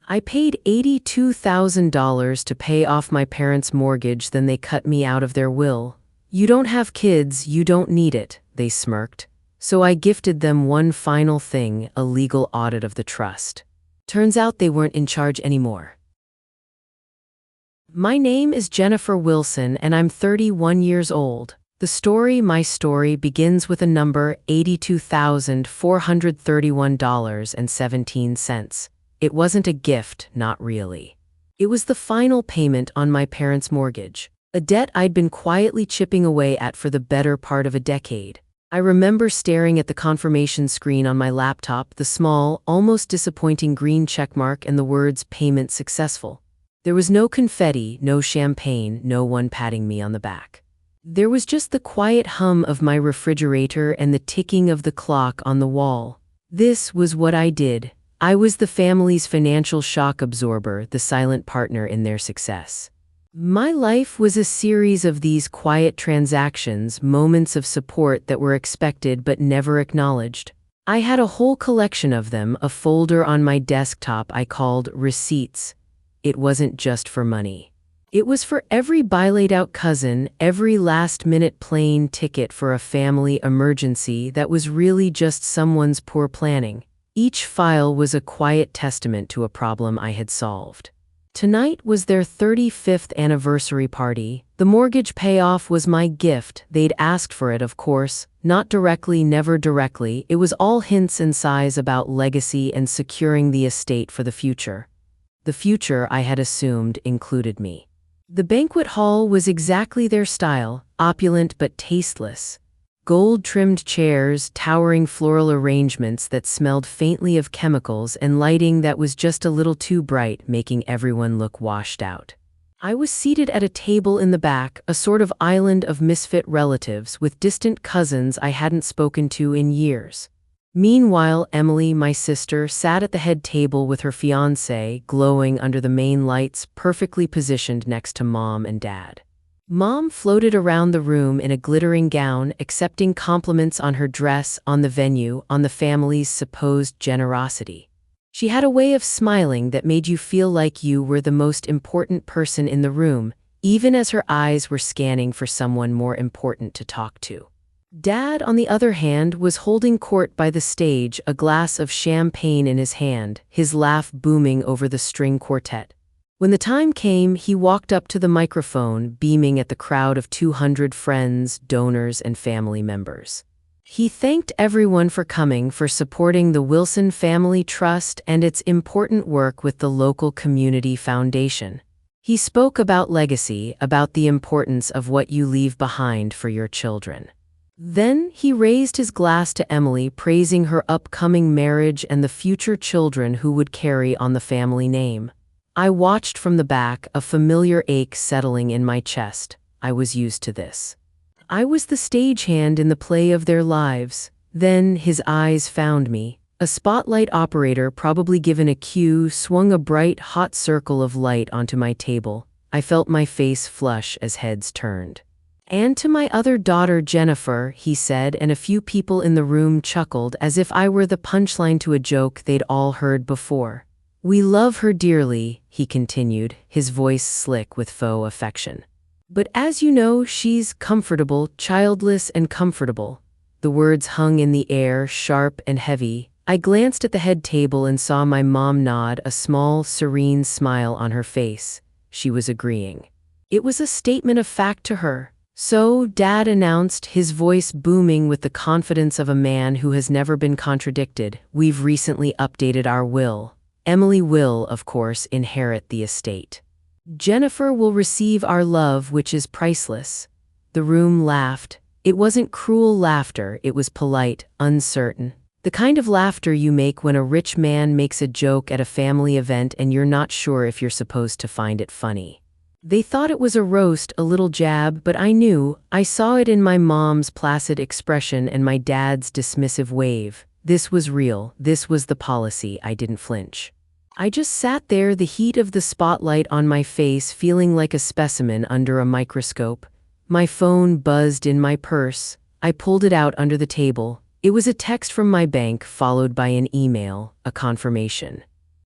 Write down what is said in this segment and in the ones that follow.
I paid $82,000 to pay off my parents' mortgage, then they cut me out of their will. You don't have kids, you don't need it, they smirked. So I gifted them one final thing, a legal audit of the trust. Turns out they weren't in charge anymore. My name is Jennifer Wilson and I'm 31 years old. My story begins with a number, $82,431.17. It wasn't a gift, not really. It was the final payment on my parents' mortgage, a debt I'd been quietly chipping away at for the better part of a decade. I remember staring at the confirmation screen on my laptop, the small, almost disappointing green checkmark and the words "payment successful." There was no confetti, no champagne, no one patting me on the back. There was just the quiet hum of my refrigerator and the ticking of the clock on the wall. This was what I did. I was the family's financial shock absorber, the silent partner in their success. My life was a series of these quiet transactions, moments of support that were expected but never acknowledged. I had a whole collection of them, a folder on my desktop I called receipts. It wasn't just for money. It was for every buy-laid-out cousin, every last-minute plane ticket for a family emergency that was really just someone's poor planning. Each file was a quiet testament to a problem I had solved. Tonight was their 35th anniversary party. The mortgage payoff was my gift. They'd asked for it, of course. Not directly, never directly. It was all hints and sighs about legacy and securing the estate for the future. The future, I had assumed, included me. The banquet hall was exactly their style, opulent but tasteless. Gold-trimmed chairs, towering floral arrangements that smelled faintly of chemicals, and lighting that was just a little too bright, making everyone look washed out. I was seated at a table in the back, a sort of island of misfit relatives with distant cousins I hadn't spoken to in years. Meanwhile, Emily, my sister, sat at the head table with her fiancé, glowing under the main lights, perfectly positioned next to Mom and Dad. Mom floated around the room in a glittering gown, accepting compliments on her dress, on the venue, on the family's supposed generosity. She had a way of smiling that made you feel like you were the most important person in the room, even as her eyes were scanning for someone more important to talk to. Dad, on the other hand, was holding court by the stage, a glass of champagne in his hand, his laugh booming over the string quartet. When the time came, he walked up to the microphone, beaming at the crowd of 200 friends, donors, and family members. He thanked everyone for coming, for supporting the Wilson Family Trust and its important work with the local community foundation. He spoke about legacy, about the importance of what you leave behind for your children. Then he raised his glass to Emily, praising her upcoming marriage and the future children who would carry on the family name. I watched from the back, a familiar ache settling in my chest. I was used to this. I was the stagehand in the play of their lives. Then his eyes found me. A spotlight operator, probably given a cue, swung a bright, hot circle of light onto my table. I felt my face flush as heads turned. "And to my other daughter, Jennifer," he said, and a few people in the room chuckled as if I were the punchline to a joke they'd all heard before. "We love her dearly," he continued, his voice slick with faux affection. "But as you know, she's comfortable, childless and comfortable." The words hung in the air, sharp and heavy. I glanced at the head table and saw my mom nod, a small, serene smile on her face. She was agreeing. It was a statement of fact to her. "So," Dad announced, his voice booming with the confidence of a man who has never been contradicted, "we've recently updated our will. Emily will, of course, inherit the estate. Jennifer will receive our love, which is priceless." The room laughed. It wasn't cruel laughter, it was polite, uncertain. The kind of laughter you make when a rich man makes a joke at a family event and you're not sure if you're supposed to find it funny. They thought it was a roast, a little jab, but I knew. I saw it in my mom's placid expression and my dad's dismissive wave. This was real, this was the policy. I didn't flinch. I just sat there, the heat of the spotlight on my face, feeling like a specimen under a microscope. My phone buzzed in my purse. I pulled it out under the table. It was a text from my bank, followed by an email, a confirmation.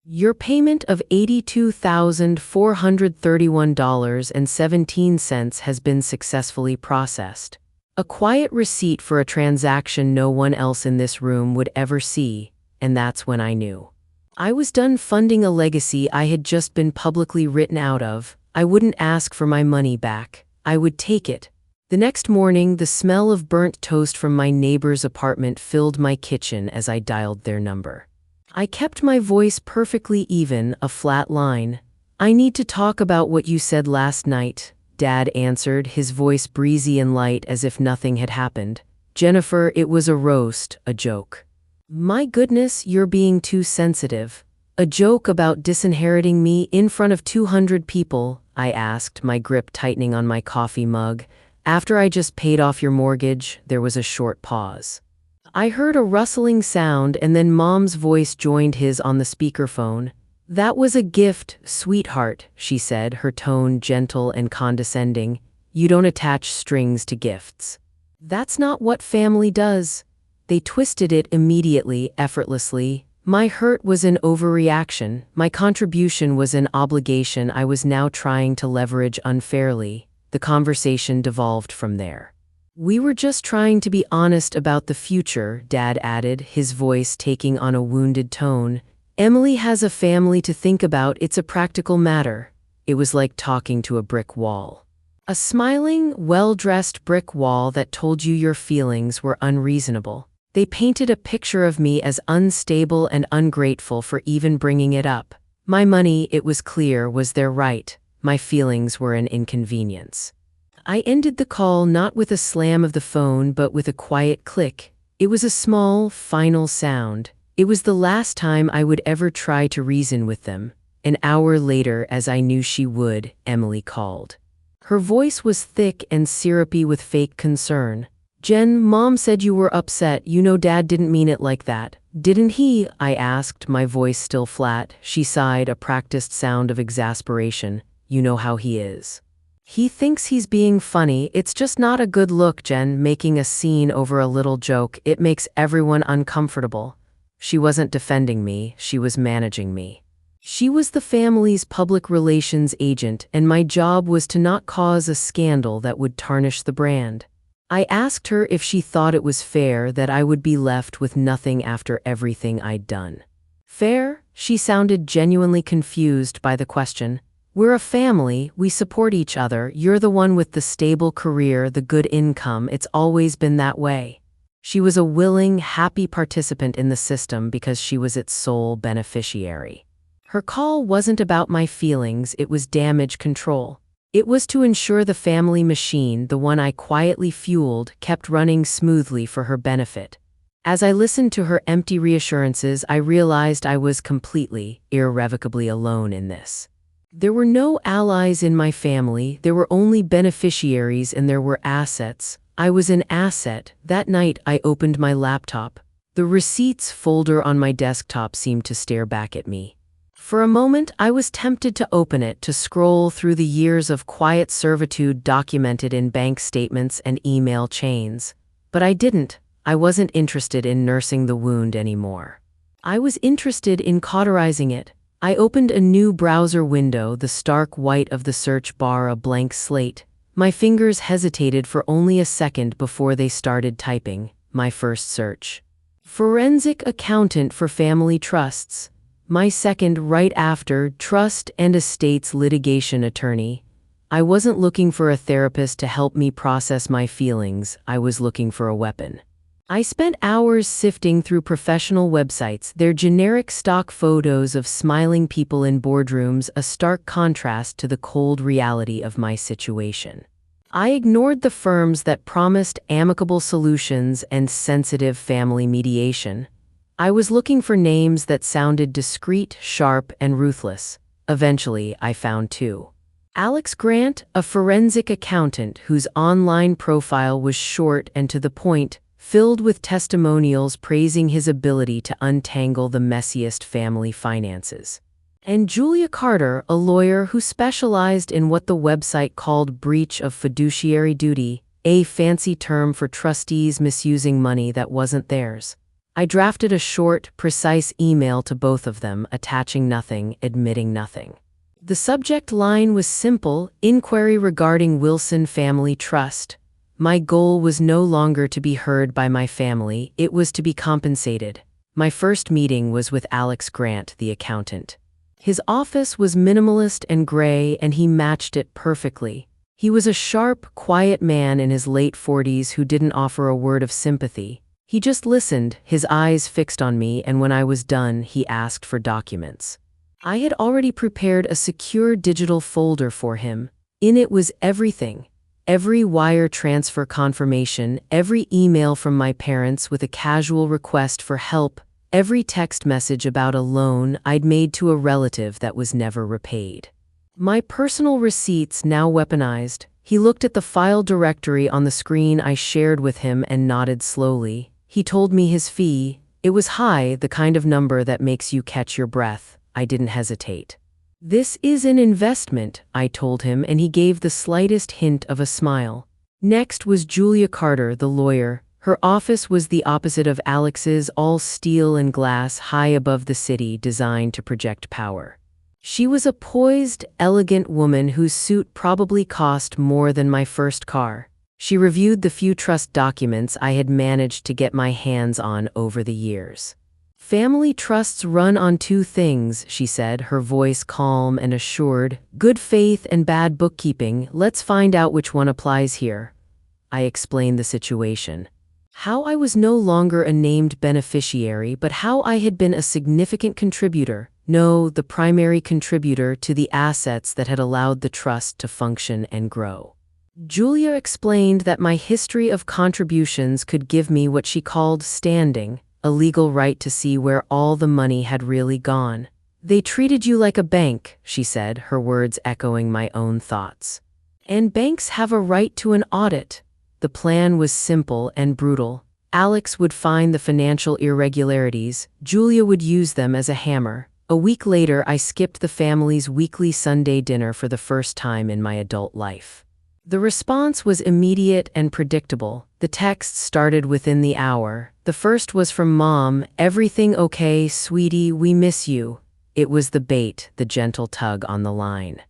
Your payment of $82,431.17 has been successfully processed. A quiet receipt for a transaction no one else in this room would ever see, and that's when I knew. I was done funding a legacy I had just been publicly written out of. I wouldn't ask for my money back. I would take it. The next morning, the smell of burnt toast from my neighbor's apartment filled my kitchen as I dialed their number. I kept my voice perfectly even, a flat line. "I need to talk about what you said last night," Dad answered, his voice breezy and light as if nothing had happened. "Jennifer, it was a roast, a joke." "My goodness, you're being too sensitive. A joke about disinheriting me in front of 200 people?" I asked, my grip tightening on my coffee mug. "After I just paid off your mortgage." There was a short pause. I heard a rustling sound and then Mom's voice joined his on the speakerphone. "That was a gift, sweetheart," she said, her tone gentle and condescending. "You don't attach strings to gifts. That's not what family does." They twisted it immediately, effortlessly. My hurt was an overreaction. My contribution was an obligation I was now trying to leverage unfairly. The conversation devolved from there. "We were just trying to be honest about the future," Dad added, his voice taking on a wounded tone. "Emily has a family to think about. It's a practical matter." It was like talking to a brick wall. A smiling, well-dressed brick wall that told you your feelings were unreasonable. They painted a picture of me as unstable and ungrateful for even bringing it up. My money, it was clear, was their right. My feelings were an inconvenience. I ended the call not with a slam of the phone but with a quiet click. It was a small, final sound. It was the last time I would ever try to reason with them. An hour later, as I knew she would, Emily called. Her voice was thick and syrupy with fake concern. "Jen, Mom said you were upset. You know Dad didn't mean it like that, didn't he?" I asked, my voice still flat. She sighed, a practiced sound of exasperation. "You know how he is. He thinks he's being funny. It's just not a good look, Jen, making a scene over a little joke. It makes everyone uncomfortable." She wasn't defending me, she was managing me. She was the family's public relations agent, and my job was to not cause a scandal that would tarnish the brand. I asked her if she thought it was fair that I would be left with nothing after everything I'd done. "Fair?" She sounded genuinely confused by the question. "We're a family, we support each other. You're the one with the stable career, the good income. It's always been that way." She was a willing, happy participant in the system because she was its sole beneficiary. Her call wasn't about my feelings, it was damage control. It was to ensure the family machine, the one I quietly fueled, kept running smoothly for her benefit. As I listened to her empty reassurances, I realized I was completely, irrevocably alone in this. There were no allies in my family, there were only beneficiaries and there were assets. I was an asset. That night I opened my laptop. The receipts folder on my desktop seemed to stare back at me. For a moment I was tempted to open it, to scroll through the years of quiet servitude documented in bank statements and email chains. But I didn't. I wasn't interested in nursing the wound anymore. I was interested in cauterizing it. I opened a new browser window, the stark white of the search bar a blank slate. My fingers hesitated for only a second before they started typing. My first search. Forensic accountant for family trusts. My second, right after, trust and estates litigation attorney. I wasn't looking for a therapist to help me process my feelings, I was looking for a weapon. I spent hours sifting through professional websites, their generic stock photos of smiling people in boardrooms, a stark contrast to the cold reality of my situation. I ignored the firms that promised amicable solutions and sensitive family mediation. I was looking for names that sounded discreet, sharp, and ruthless. Eventually, I found two. Alex Grant, a forensic accountant whose online profile was short and to the point, filled with testimonials praising his ability to untangle the messiest family finances. And Julia Carter, a lawyer who specialized in what the website called breach of fiduciary duty, a fancy term for trustees misusing money that wasn't theirs. I drafted a short, precise email to both of them, attaching nothing, admitting nothing. The subject line was simple: inquiry regarding Wilson Family Trust. My goal was no longer to be heard by my family, it was to be compensated. My first meeting was with Alex Grant, the accountant. His office was minimalist and gray, and he matched it perfectly. He was a sharp, quiet man in his late 40s who didn't offer a word of sympathy. He just listened, his eyes fixed on me, and when I was done, he asked for documents. I had already prepared a secure digital folder for him. In it was everything. Every wire transfer confirmation, every email from my parents with a casual request for help, every text message about a loan I'd made to a relative that was never repaid. My personal receipts now weaponized. He looked at the file directory on the screen I shared with him and nodded slowly. He told me his fee. It was high, the kind of number that makes you catch your breath. I didn't hesitate. This is an investment, I told him, and he gave the slightest hint of a smile. Next was Julia Carter, the lawyer. Her office was the opposite of Alex's, all steel and glass, high above the city, designed to project power. She was a poised, elegant woman whose suit probably cost more than my first car. She reviewed the few trust documents I had managed to get my hands on over the years. Family trusts run on two things, she said, her voice calm and assured. Good faith and bad bookkeeping. Let's find out which one applies here. I explained the situation. How I was no longer a named beneficiary, but how I had been a significant contributor. No, the primary contributor to the assets that had allowed the trust to function and grow. Julia explained that my history of contributions could give me what she called standing, a legal right to see where all the money had really gone. They treated you like a bank, she said, her words echoing my own thoughts. And banks have a right to an audit. The plan was simple and brutal. Alex would find the financial irregularities. Julia would use them as a hammer. A week later, I skipped the family's weekly Sunday dinner for the first time in my adult life. The response was immediate and predictable. The texts started within the hour. The first was from Mom, "Everything okay, sweetie, we miss you." It was the bait, the gentle tug on the line.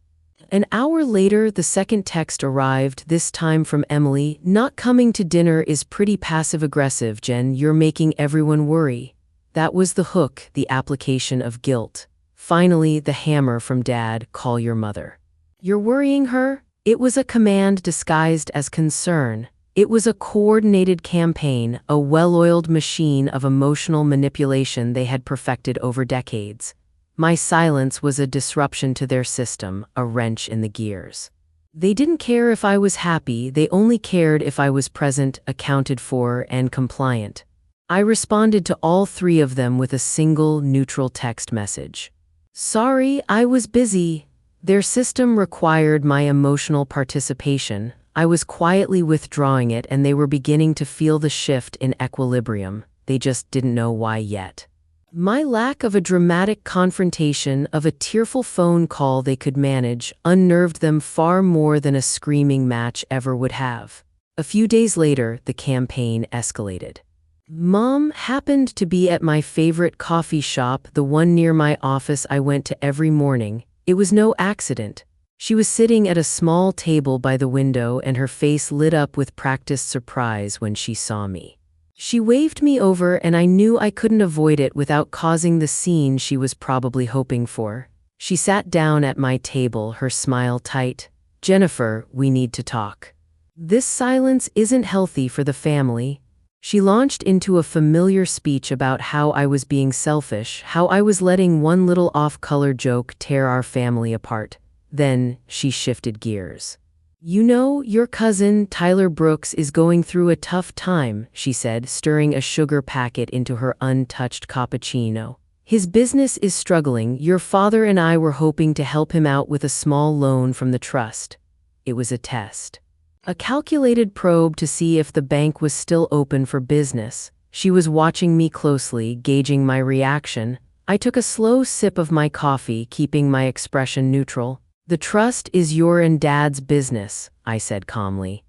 An hour later, the second text arrived, this time from Emily. "Not coming to dinner is pretty passive-aggressive, Jen. You're making everyone worry." That was the hook, the application of guilt. Finally, the hammer from Dad, "Call your mother." "You're worrying her?" It was a command disguised as concern. It was a coordinated campaign, a well-oiled machine of emotional manipulation they had perfected over decades. My silence was a disruption to their system, a wrench in the gears. They didn't care if I was happy, they only cared if I was present, accounted for, and compliant. I responded to all three of them with a single, neutral text message. "Sorry, I was busy." Their system required my emotional participation. I was quietly withdrawing it, and they were beginning to feel the shift in equilibrium. They just didn't know why yet. My lack of a dramatic confrontation, of a tearful phone call they could manage, unnerved them far more than a screaming match ever would have. A few days later, the campaign escalated. Mom happened to be at my favorite coffee shop, the one near my office I went to every morning. It was no accident. She was sitting at a small table by the window, and her face lit up with practiced surprise when she saw me. She waved me over, and I knew I couldn't avoid it without causing the scene she was probably hoping for. She sat down at my table, her smile tight. "Jennifer, we need to talk. This silence isn't healthy for the family." She launched into a familiar speech about how I was being selfish, how I was letting one little off-color joke tear our family apart. Then, she shifted gears. "You know, your cousin, Tyler Brooks, is going through a tough time," she said, stirring a sugar packet into her untouched cappuccino. "His business is struggling. Your father and I were hoping to help him out with a small loan from the trust." It was a test. A calculated probe to see if the bank was still open for business. She was watching me closely, gauging my reaction. I took a slow sip of my coffee, keeping my expression neutral. "The trust is your and Dad's business," I said calmly.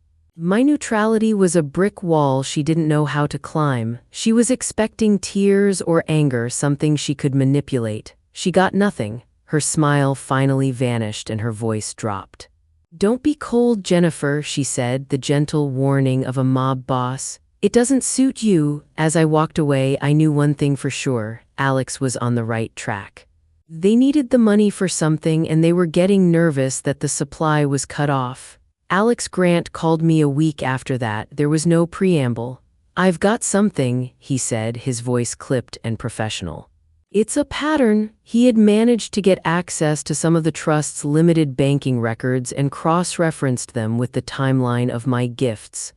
My neutrality was a brick wall she didn't know how to climb. She was expecting tears or anger, something she could manipulate. She got nothing. Her smile finally vanished and her voice dropped. "Don't be cold, Jennifer," she said, the gentle warning of a mob boss. "It doesn't suit you." As I walked away, I knew one thing for sure: Alex was on the right track. They needed the money for something, and they were getting nervous that the supply was cut off. Alex Grant called me a week after that. There was no preamble. "I've got something," he said, his voice clipped and professional. "It's a pattern." He had managed to get access to some of the trust's limited banking records and cross-referenced them with the timeline of my gifts.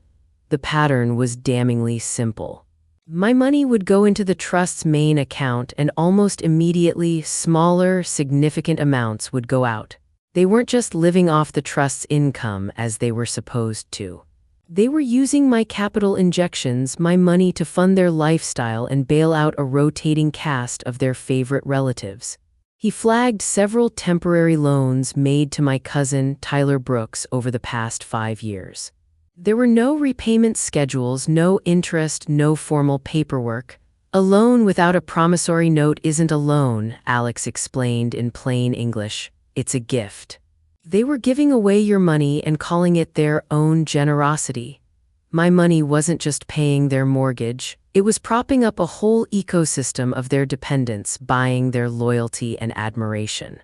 The pattern was damningly simple. My money would go into the trust's main account, and almost immediately, smaller, significant amounts would go out. They weren't just living off the trust's income as they were supposed to. They were using my capital injections, my money, to fund their lifestyle and bail out a rotating cast of their favorite relatives. He flagged several temporary loans made to my cousin, Tyler Brooks, over the past 5 years. There were no repayment schedules, no interest, no formal paperwork. "A loan without a promissory note isn't a loan," Alex explained in plain English. "It's a gift." They were giving away your money and calling it their own generosity. My money wasn't just paying their mortgage, it was propping up a whole ecosystem of their dependents, buying their loyalty and admiration.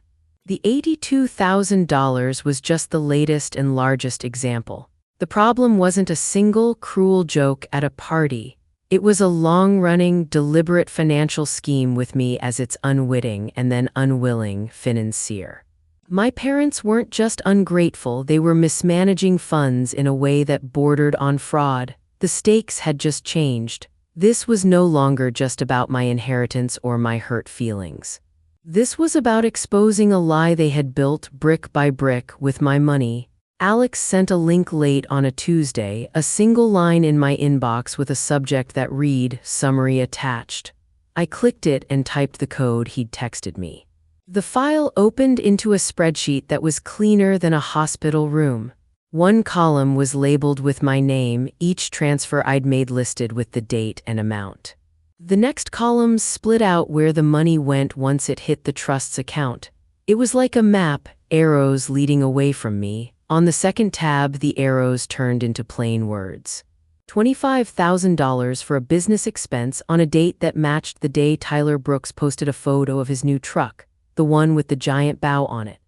The $82,000 was just the latest and largest example. The problem wasn't a single cruel joke at a party. It was a long-running, deliberate financial scheme with me as its unwitting and then unwilling financier. My parents weren't just ungrateful, they were mismanaging funds in a way that bordered on fraud. The stakes had just changed. This was no longer just about my inheritance or my hurt feelings. This was about exposing a lie they had built brick by brick with my money. Alex sent a link late on a Tuesday, a single line in my inbox with a subject that read, "Summary attached." I clicked it and typed the code he'd texted me. The file opened into a spreadsheet that was cleaner than a hospital room. One column was labeled with my name, each transfer I'd made listed with the date and amount. The next columns split out where the money went once it hit the trust's account. It was like a map, arrows leading away from me. On the second tab, the arrows turned into plain words. $25,000 for a business expense on a date that matched the day Tyler Brooks posted a photo of his new truck, the one with the giant bow on it.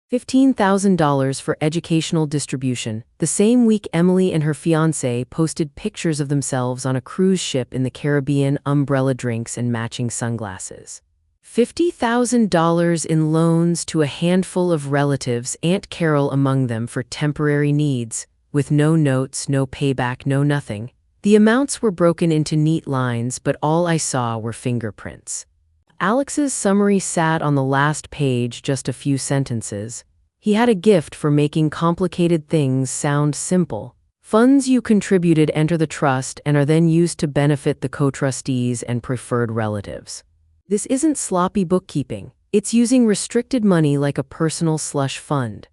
$15,000 for educational distribution, the same week Emily and her fiancé posted pictures of themselves on a cruise ship in the Caribbean, umbrella drinks and matching sunglasses. $50,000 in loans to a handful of relatives, Aunt Carol among them, for temporary needs, with no notes, no payback, no nothing. The amounts were broken into neat lines, but all I saw were fingerprints. Alex's summary sat on the last page, just a few sentences. He had a gift for making complicated things sound simple. Funds you contributed enter the trust and are then used to benefit the co-trustees and preferred relatives. This isn't sloppy bookkeeping. It's using restricted money like a personal slush fund.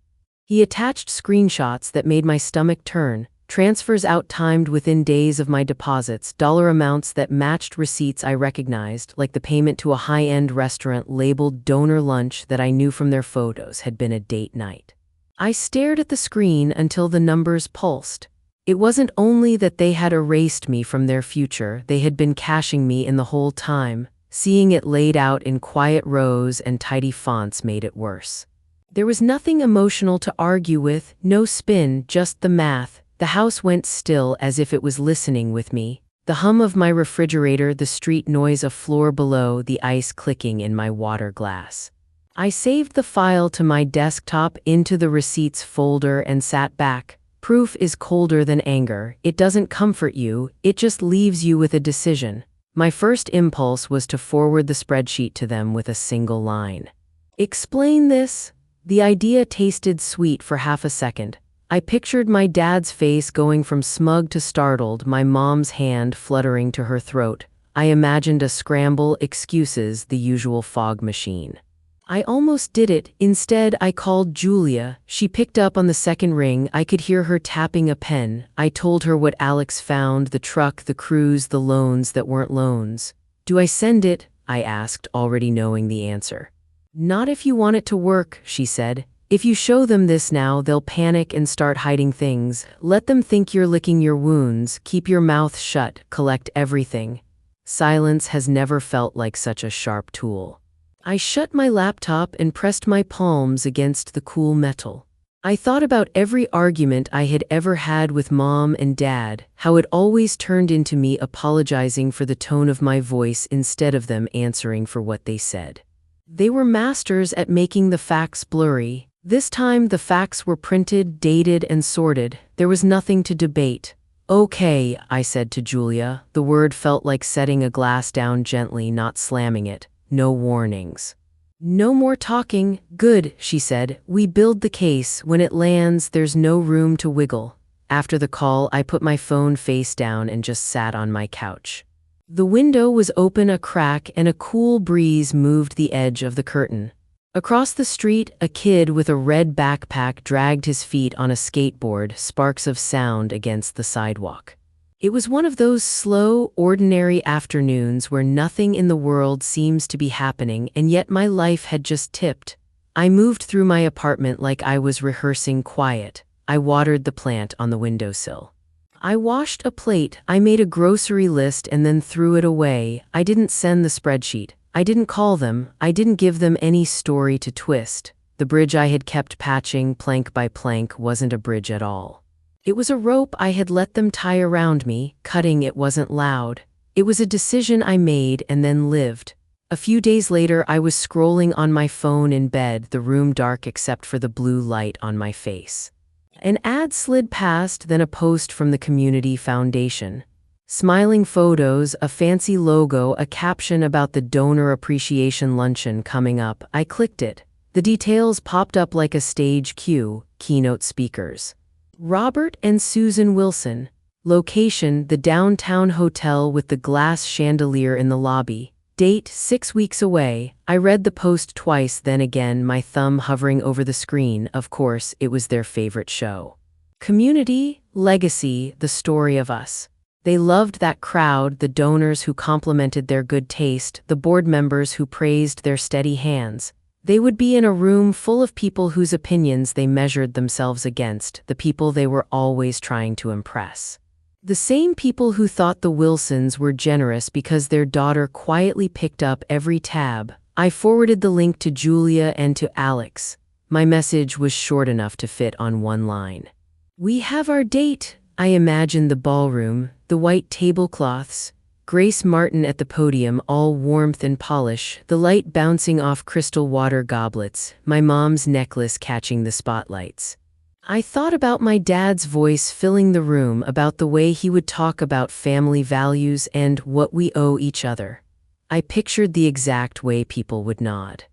He attached screenshots that made my stomach turn. Transfers out-timed within days of my deposits, dollar amounts that matched receipts I recognized, like the payment to a high-end restaurant labeled donor lunch that I knew from their photos had been a date night. I stared at the screen until the numbers pulsed. It wasn't only that they had erased me from their future, they had been cashing me in the whole time. Seeing it laid out in quiet rows and tidy fonts made it worse. There was nothing emotional to argue with, no spin, just the math. The house went still as if it was listening with me. The hum of my refrigerator, the street noise of floor below, the ice clicking in my water glass. I saved the file to my desktop into the receipts folder and sat back. Proof is colder than anger. It doesn't comfort you, it just leaves you with a decision. My first impulse was to forward the spreadsheet to them with a single line. Explain this? The idea tasted sweet for half a second. I pictured my dad's face going from smug to startled, my mom's hand fluttering to her throat. I imagined a scramble, excuses, the usual fog machine. I almost did it. Instead, I called Julia. She picked up on the second ring. I could hear her tapping a pen. I told her what Alex found, the truck, the cruise, the loans that weren't loans. Do I send it? I asked, already knowing the answer. Not if you want it to work, she said. If you show them this now, they'll panic and start hiding things. Let them think you're licking your wounds. Keep your mouth shut. Collect everything. Silence has never felt like such a sharp tool. I shut my laptop and pressed my palms against the cool metal. I thought about every argument I had ever had with Mom and Dad, how it always turned into me apologizing for the tone of my voice instead of them answering for what they said. They were masters at making the facts blurry. This time the facts were printed, dated, and sorted. There was nothing to debate. Okay, I said to Julia. The word felt like setting a glass down gently, not slamming it. No warnings. No more talking. Good, she said. We build the case. When it lands, there's no room to wiggle. After the call, I put my phone face down and just sat on my couch. The window was open a crack and a cool breeze moved the edge of the curtain. Across the street, a kid with a red backpack dragged his feet on a skateboard, sparks of sound against the sidewalk. It was one of those slow, ordinary afternoons where nothing in the world seems to be happening, and yet my life had just tipped. I moved through my apartment like I was rehearsing quiet. I watered the plant on the windowsill. I washed a plate. I made a grocery list and then threw it away. I didn't send the spreadsheet. I didn't call them. I didn't give them any story to twist. The bridge I had kept patching plank by plank wasn't a bridge at all. It was a rope I had let them tie around me. Cutting it wasn't loud. It was a decision I made and then lived. A few days later, I was scrolling on my phone in bed, the room dark except for the blue light on my face. An ad slid past, then a post from the Community Foundation. Smiling photos, a fancy logo, a caption about the donor appreciation luncheon coming up. I clicked it. The details popped up like a stage cue, keynote speakers. Robert and Susan Wilson. Location, the downtown hotel with the glass chandelier in the lobby. Date, 6 weeks away. I read the post twice, then again, my thumb hovering over the screen. Of course, it was their favorite show. Community, legacy, the story of us. They loved that crowd, the donors who complimented their good taste, the board members who praised their steady hands. They would be in a room full of people whose opinions they measured themselves against, the people they were always trying to impress. The same people who thought the Wilsons were generous because their daughter quietly picked up every tab. I forwarded the link to Julia and to Alex. My message was short enough to fit on one line. We have our date. I imagined the ballroom, the white tablecloths, Grace Martin at the podium, all warmth and polish, the light bouncing off crystal water goblets, my mom's necklace catching the spotlights. I thought about my dad's voice filling the room, about the way he would talk about family values and what we owe each other. I pictured the exact way people would nod.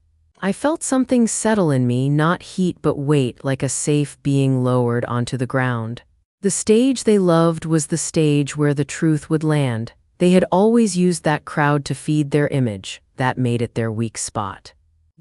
I felt something settle in me, not heat but weight, like a safe being lowered onto the ground. The stage they loved was the stage where the truth would land. They had always used that crowd to feed their image. That made it their weak spot.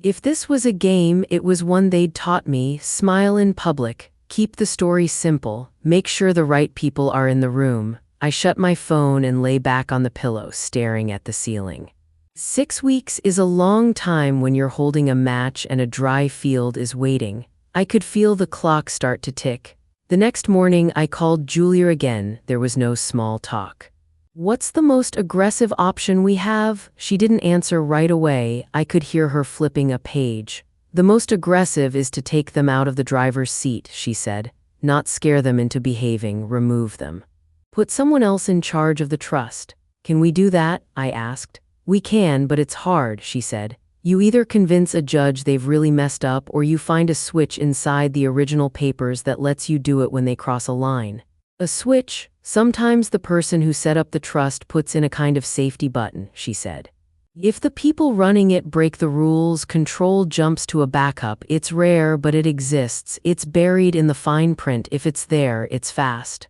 If this was a game, it was one they'd taught me: smile in public, keep the story simple, make sure the right people are in the room. I shut my phone and lay back on the pillow, staring at the ceiling. 6 weeks is a long time when you're holding a match and a dry field is waiting. I could feel the clock start to tick. The next morning, I called Julia again. There was no small talk. What's the most aggressive option we have? She didn't answer right away. I could hear her flipping a page. The most aggressive is to take them out of the driver's seat, she said. Not scare them into behaving, remove them. Put someone else in charge of the trust. Can we do that? I asked. We can, but it's hard, she said. You either convince a judge they've really messed up, or you find a switch inside the original papers that lets you do it when they cross a line. A switch? Sometimes the person who set up the trust puts in a kind of safety button, she said. If the people running it break the rules, control jumps to a backup. It's rare, but it exists. It's buried in the fine print. If it's there, it's fast.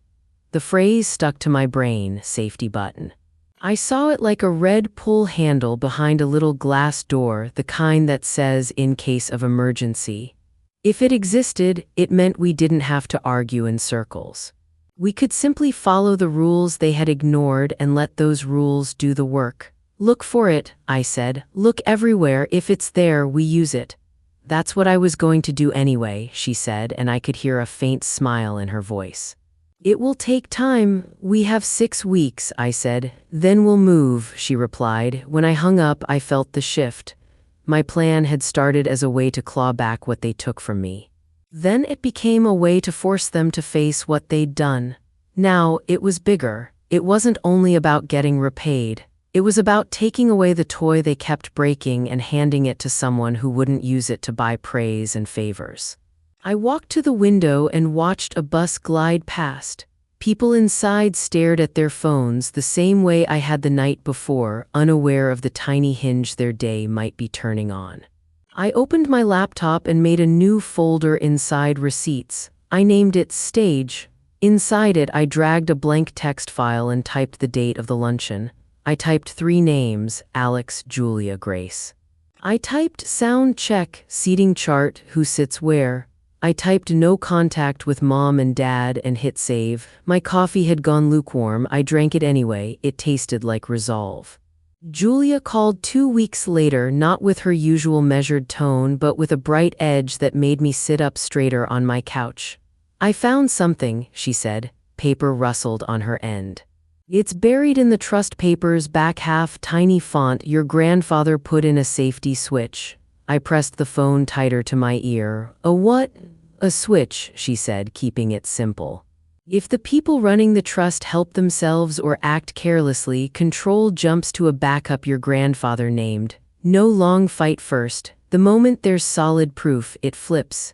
The phrase stuck to my brain, safety button. I saw it like a red pull handle behind a little glass door, the kind that says "in case of emergency." If it existed, it meant we didn't have to argue in circles. We could simply follow the rules they had ignored and let those rules do the work. "Look for it," I said. "Look everywhere. If it's there, we use it." "That's what I was going to do anyway," she said, and I could hear a faint smile in her voice. "It will take time. We have 6 weeks," I said. "Then we'll move," she replied. When I hung up, I felt the shift. My plan had started as a way to claw back what they took from me. Then it became a way to force them to face what they'd done. Now, it was bigger. It wasn't only about getting repaid. It was about taking away the toy they kept breaking and handing it to someone who wouldn't use it to buy praise and favors. I walked to the window and watched a bus glide past. People inside stared at their phones the same way I had the night before, unaware of the tiny hinge their day might be turning on. I opened my laptop and made a new folder inside receipts. I named it Stage. Inside it, I dragged a blank text file and typed the date of the luncheon. I typed 3 names: Alex, Julia, Grace. I typed sound check, seating chart, who sits where. I typed no contact with mom and dad and hit save. My coffee had gone lukewarm. I drank it anyway. It tasted like resolve. Julia called 2 weeks later, not with her usual measured tone, but with a bright edge that made me sit up straighter on my couch. "I found something," she said. Paper rustled on her end. "It's buried in the trust papers, back half, tiny font. Your grandfather put in a safety switch." I pressed the phone tighter to my ear. "A what?" "A switch," she said, keeping it simple. "If the people running the trust help themselves or act carelessly, control jumps to a backup your grandfather named. No long fight first. The moment there's solid proof, it flips."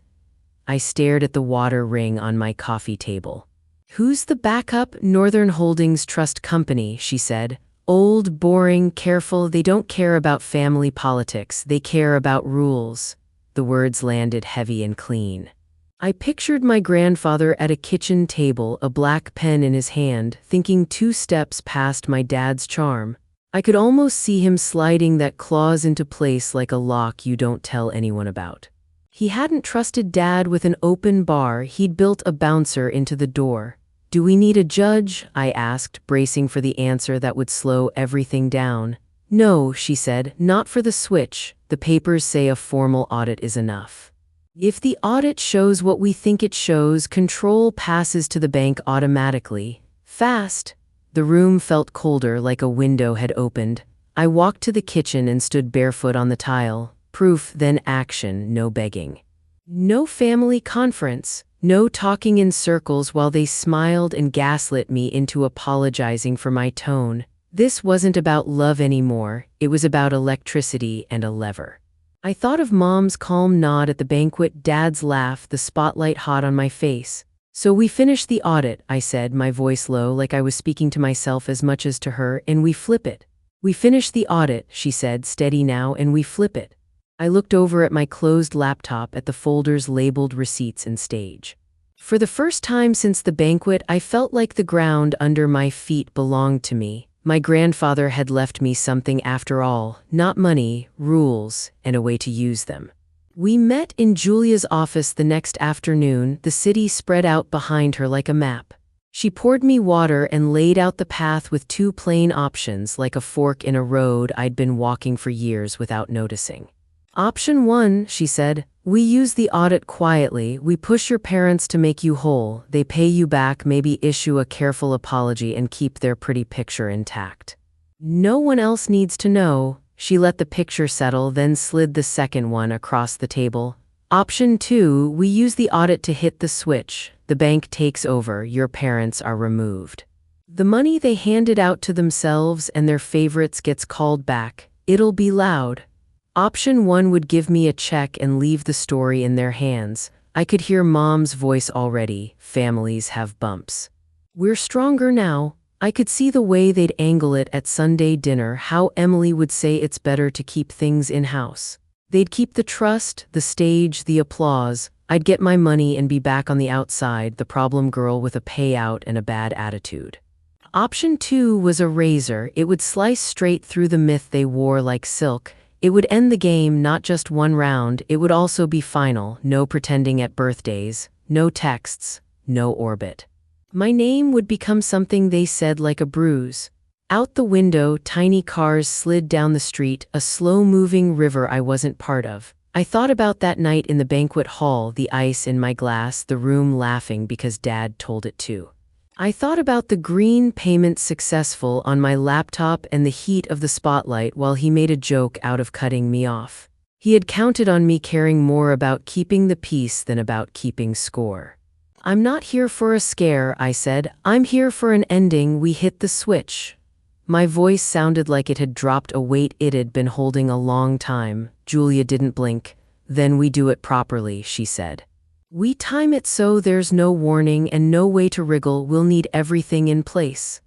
I stared at the water ring on my coffee table. "Who's the backup?" "Northern Holdings Trust Company," she said. "Old, boring, careful. They don't care about family politics. They care about rules." The words landed heavy and clean. I pictured my grandfather at a kitchen table, a black pen in his hand, thinking 2 steps past my dad's charm. I could almost see him sliding that clause into place like a lock you don't tell anyone about. He hadn't trusted Dad with an open bar. He'd built a bouncer into the door. "Do we need a judge?" I asked, bracing for the answer that would slow everything down. "No," she said, "not for the switch. The papers say a formal audit is enough. If the audit shows what we think it shows, control passes to the bank automatically. Fast." The room felt colder, like a window had opened. I walked to the kitchen and stood barefoot on the tile. Proof, then action, no begging. No family conference. No talking in circles while they smiled and gaslit me into apologizing for my tone. This wasn't about love anymore. It was about electricity and a lever. I thought of Mom's calm nod at the banquet, Dad's laugh, the spotlight hot on my face. "So we finished the audit," I said, my voice low, like I was speaking to myself as much as to her, "and we flip it." "We finished the audit," she said, steady now, "and we flip it." I looked over at my closed laptop at the folders labeled Receipts and Stage. For the first time since the banquet, I felt like the ground under my feet belonged to me. My grandfather had left me something after all, not money, rules, and a way to use them. We met in Julia's office the next afternoon, the city spread out behind her like a map. She poured me water and laid out the path with 2 plain options, like a fork in a road I'd been walking for years without noticing. "Option 1, she said, "we use the audit quietly. We push your parents to make you whole. They pay you back, maybe issue a careful apology and keep their pretty picture intact. No one else needs to know." She let the picture settle, then slid the second one across the table. "Option 2, we use the audit to hit the switch. The bank takes over, your parents are removed. The money they handed out to themselves and their favorites gets called back. It'll be loud." Option 1 would give me a check and leave the story in their hands. I could hear Mom's voice already. Families have bumps. "We're stronger now." I could see the way they'd angle it at Sunday dinner, how Emily would say it's better to keep things in-house. They'd keep the trust, the stage, the applause. I'd get my money and be back on the outside, the problem girl with a payout and a bad attitude. Option 2 was a razor. It would slice straight through the myth they wore like silk. It would end the game, not just one round, it would also be final. No pretending at birthdays, no texts, no orbit. My name would become something they said like a bruise. Out the window, tiny cars slid down the street, a slow-moving river I wasn't part of. I thought about that night in the banquet hall, the ice in my glass, the room laughing because Dad told it to. I thought about the green payment successful on my laptop and the heat of the spotlight while he made a joke out of cutting me off. He had counted on me caring more about keeping the peace than about keeping score. "I'm not here for a scare," I said. "I'm here for an ending. We hit the switch." My voice sounded like it had dropped a weight it had been holding a long time. Julia didn't blink. "Then we do it properly," she said. "We time it so there's no warning and no way to wriggle. We'll need everything in place."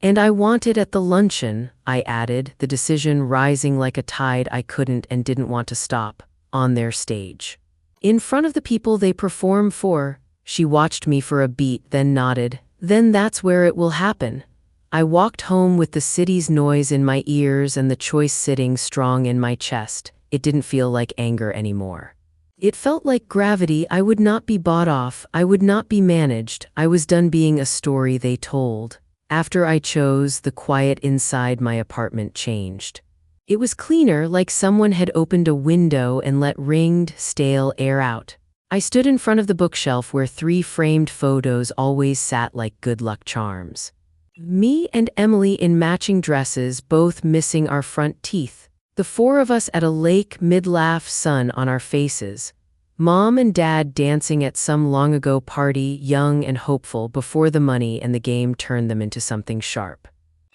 "And I want it at the luncheon," I added, the decision rising like a tide I couldn't and didn't want to stop, on their stage. "In front of the people they perform for." She watched me for a beat, then nodded. "Then that's where it will happen." I walked home with the city's noise in my ears and the choice sitting strong in my chest. It didn't feel like anger anymore. It felt like gravity. I would not be bought off. I would not be managed. I was done being a story they told. After I chose, the quiet inside my apartment changed. It was cleaner, like someone had opened a window and let ringed, stale air out. I stood in front of the bookshelf where 3 framed photos always sat like good luck charms. Me and Emily in matching dresses, both missing our front teeth. The 4 of us at a lake, mid-laugh, sun on our faces. Mom and Dad dancing at some long-ago party, young and hopeful, before the money and the game turned them into something sharp.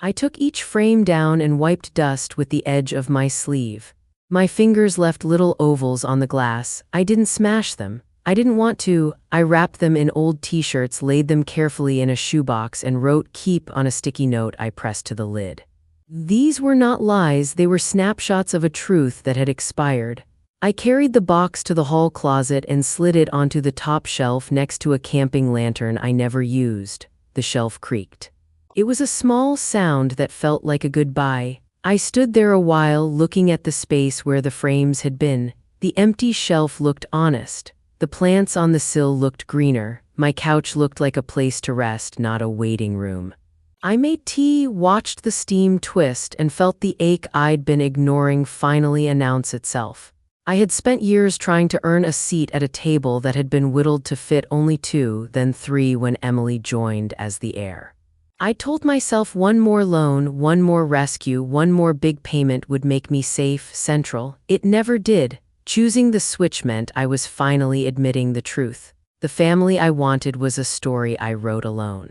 I took each frame down and wiped dust with the edge of my sleeve. My fingers left little ovals on the glass. I didn't smash them. I didn't want to. I wrapped them in old t-shirts, laid them carefully in a shoebox, and wrote "keep" on a sticky note I pressed to the lid. These were not lies, they were snapshots of a truth that had expired. I carried the box to the hall closet and slid it onto the top shelf next to a camping lantern I never used. The shelf creaked. It was a small sound that felt like a goodbye. I stood there a while, looking at the space where the frames had been. The empty shelf looked honest. The plants on the sill looked greener. My couch looked like a place to rest, not a waiting room. I made tea, watched the steam twist, and felt the ache I'd been ignoring finally announce itself. I had spent years trying to earn a seat at a table that had been whittled to fit only 2, then 3 when Emily joined as the heir. I told myself one more loan, one more rescue, one more big payment would make me safe, central. It never did. Choosing the switch meant I was finally admitting the truth. The family I wanted was a story I wrote alone.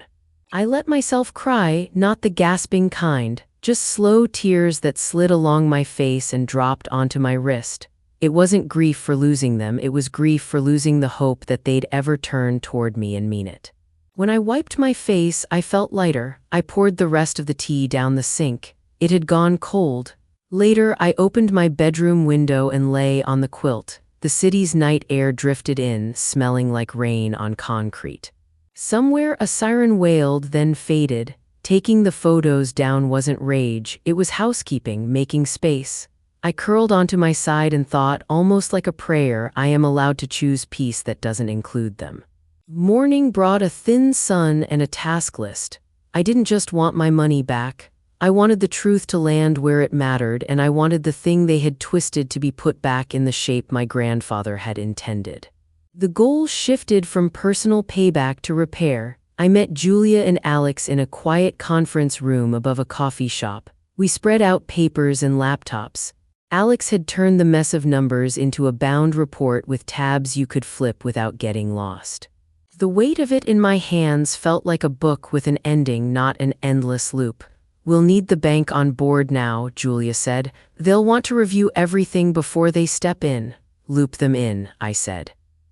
I let myself cry, not the gasping kind, just slow tears that slid along my face and dropped onto my wrist. It wasn't grief for losing them, it was grief for losing the hope that they'd ever turn toward me and mean it. When I wiped my face, I felt lighter. I poured the rest of the tea down the sink. It had gone cold. Later, I opened my bedroom window and lay on the quilt. The city's night air drifted in, smelling like rain on concrete. Somewhere a siren wailed, then faded. Taking the photos down wasn't rage, it was housekeeping, making space. I curled onto my side and thought, almost like a prayer, I am allowed to choose peace that doesn't include them. Morning brought a thin sun and a task list. I didn't just want my money back. I wanted the truth to land where it mattered, and I wanted the thing they had twisted to be put back in the shape my grandfather had intended. The goal shifted from personal payback to repair. I met Julia and Alex in a quiet conference room above a coffee shop. We spread out papers and laptops. Alex had turned the mess of numbers into a bound report with tabs you could flip without getting lost. The weight of it in my hands felt like a book with an ending, not an endless loop. "We'll need the bank on board now," Julia said. "They'll want to review everything before they step in." "Loop them in," I said.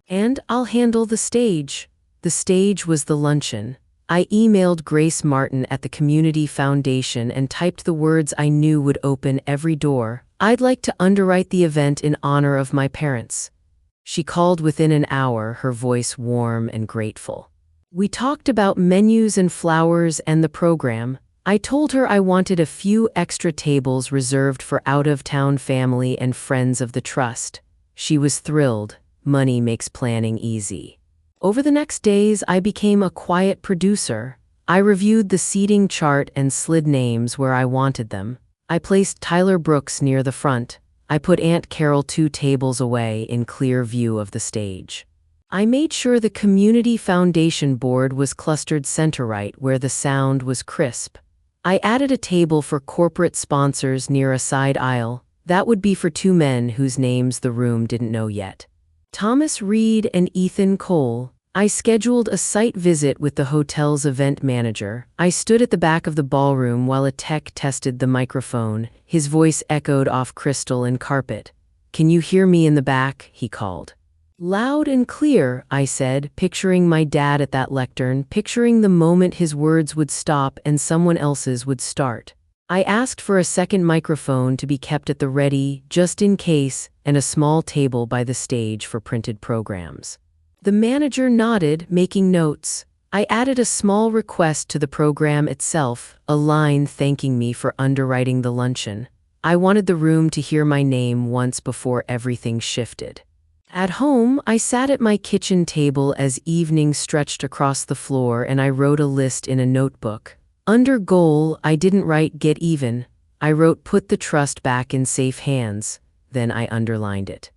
"And I'll handle the stage." The stage was the luncheon. I emailed Grace Martin at the Community Foundation and typed the words I knew would open every door. "I'd like to underwrite the event in honor of my parents." She called within an hour, her voice warm and grateful. We talked about menus and flowers and the program. I told her I wanted a few extra tables reserved for out-of-town family and friends of the trust. She was thrilled. Money makes planning easy. Over the next days, I became a quiet producer. I reviewed the seating chart and slid names where I wanted them. I placed Tyler Brooks near the front. I put Aunt Carol 2 tables away in clear view of the stage. I made sure the community foundation board was clustered center right where the sound was crisp. I added a table for corporate sponsors near a side aisle. That would be for 2 men whose names the room didn't know yet. Thomas Reed and Ethan Cole. I scheduled a site visit with the hotel's event manager. I stood at the back of the ballroom while a tech tested the microphone. His voice echoed off crystal and carpet. "Can you hear me in the back?" he called. "Loud and clear," I said, picturing my dad at that lectern, picturing the moment his words would stop and someone else's would start. I asked for a second microphone to be kept at the ready, just in case, and a small table by the stage for printed programs. The manager nodded, making notes. I added a small request to the program itself, a line thanking me for underwriting the luncheon. I wanted the room to hear my name once before everything shifted. At home, I sat at my kitchen table as evening stretched across the floor and I wrote a list in a notebook. Under goal, I didn't write get even. I wrote put the trust back in safe hands. Then I underlined it.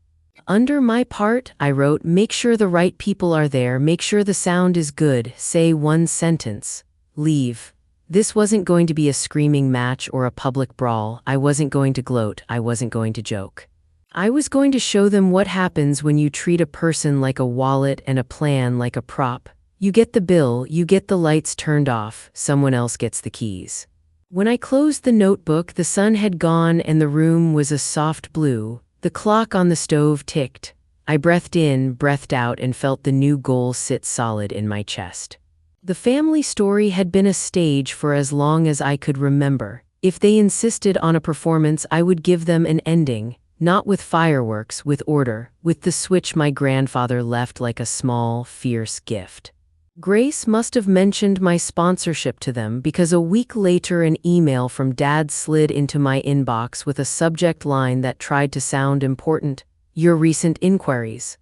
Under my part, I wrote make sure the right people are there, make sure the sound is good, say one sentence. Leave. This wasn't going to be a screaming match or a public brawl. I wasn't going to gloat. I wasn't going to joke. I was going to show them what happens when you treat a person like a wallet and a plan like a prop. You get the bill, you get the lights turned off, someone else gets the keys. When I closed the notebook, the sun had gone and the room was a soft blue. The clock on the stove ticked. I breathed in, breathed out, and felt the new goal sit solid in my chest. The family story had been a stage for as long as I could remember. If they insisted on a performance, I would give them an ending. Not with fireworks, with order, with the switch my grandfather left like a small, fierce gift. Grace must have mentioned my sponsorship to them because a week later an email from Dad slid into my inbox with a subject line that tried to sound important. Your recent inquiries.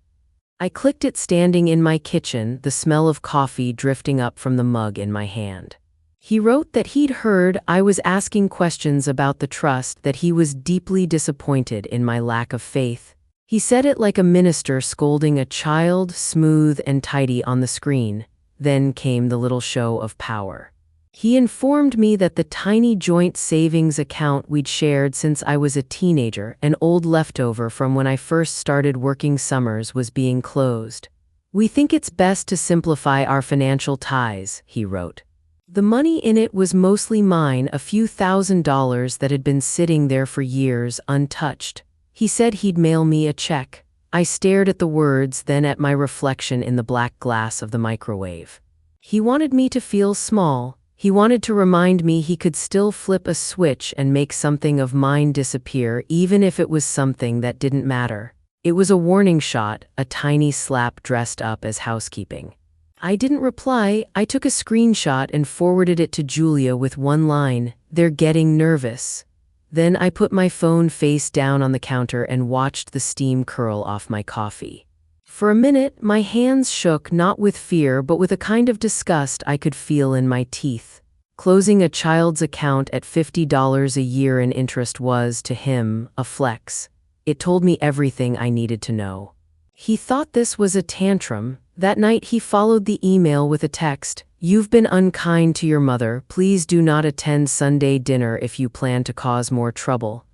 I clicked it standing in my kitchen, the smell of coffee drifting up from the mug in my hand. He wrote that he'd heard I was asking questions about the trust, that he was deeply disappointed in my lack of faith. He said it like a minister scolding a child, smooth and tidy on the screen. Then came the little show of power. He informed me that the tiny joint savings account we'd shared since I was a teenager, an old leftover from when I first started working summers, was being closed. We think it's best to simplify our financial ties, he wrote. The money in it was mostly mine, a few $1,000s that had been sitting there for years untouched. He said he'd mail me a check. I stared at the words, then at my reflection in the black glass of the microwave. He wanted me to feel small. He wanted to remind me he could still flip a switch and make something of mine disappear, even if it was something that didn't matter. It was a warning shot, a tiny slap dressed up as housekeeping. I didn't reply. I took a screenshot and forwarded it to Julia with one line, "They're getting nervous." Then I put my phone face down on the counter and watched the steam curl off my coffee. For a minute, my hands shook, not with fear but with a kind of disgust I could feel in my teeth. Closing a child's account at $50 a year in interest was, to him, a flex. It told me everything I needed to know. He thought this was a tantrum. That night he followed the email with a text, "You've been unkind to your mother. Please do not attend Sunday dinner if you plan to cause more trouble."